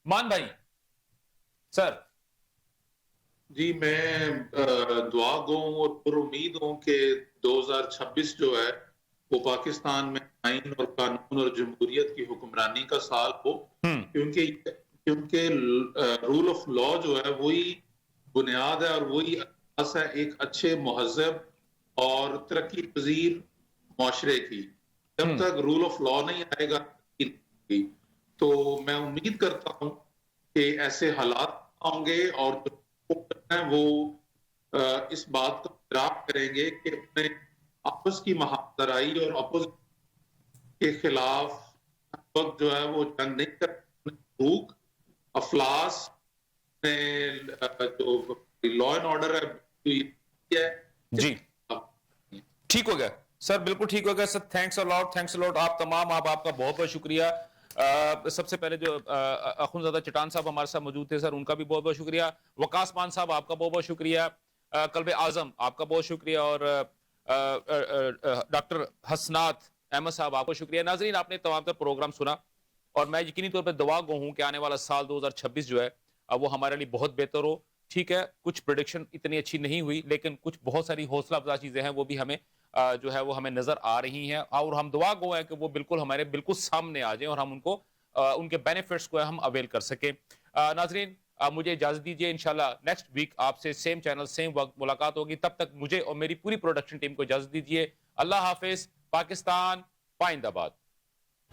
مان بھائی سر. جی میں دعا گو ہوں اور پر امید ہوں کہ 2026 جو ہے وہ پاکستان میں آئین اور قانون اور جمہوریت کی حکمرانی کا سال ہو, کیونکہ رول آف لا جو ہے وہی بنیاد ہے اور وہی اساس ہے ایک اچھے مہذب اور ترقی پذیر معاشرے کی. جب تک رول آف لا نہیں آئے گا تو میں امید کرتا ہوں کہ ایسے حالات ہوں گے, اور وہ اس بات کو اعتراف کریں گے کہ اپنے آپس کی محاذرائی اور آپس کے خلاف وقت جو ہے وہ جنگ نہیں کرتے. بھوک افلاس جو لا اینڈ آرڈر ہے. جی ٹھیک ہو گیا سر, بالکل ٹھیک ہو گیا سر. تھینکس اے لاٹ آپ تمام, آپ کا بہت بہت شکریہ. سب سے پہلے جو اخونزادہ چٹان صاحب ہمارے ساتھ موجود تھے سر, ان کا بھی بہت بہت شکریہ. وقاص مان صاحب آپ کا بہت بہت شکریہ. قلب اعظم آپ کا بہت شکریہ, اور ڈاکٹر حسنات احمد صاحب آپ کو شکریہ. ناظرین آپ نے تمام تر پروگرام سنا, اور میں یقینی طور پہ دعا گو ہوں کہ آنے والا سال 2026 جو ہے وہ ہمارے لیے بہت بہتر ہو. ٹھیک ہے, کچھ پریڈکشن اتنی اچھی نہیں ہوئی, لیکن کچھ بہت ساری حوصلہ افزا چیزیں ہیں وہ بھی ہمیں جو ہے وہ ہمیں نظر آ رہی ہیں, اور ہم دعا گو ہیں کہ وہ بالکل ہمارے بالکل سامنے آ جائیں اور ہم ان کو ان کے بینیفٹس کو ہم اویل کر سکیں. ناظرین مجھے اجازت دیجیے, انشاءاللہ نیکسٹ ویک آپ سے سیم چینل سیم وقت ملاقات ہوگی. تب تک مجھے اور میری پوری پروڈکشن ٹیم کو اجازت دیجیے. اللہ حافظ. پاکستان پائند آباد.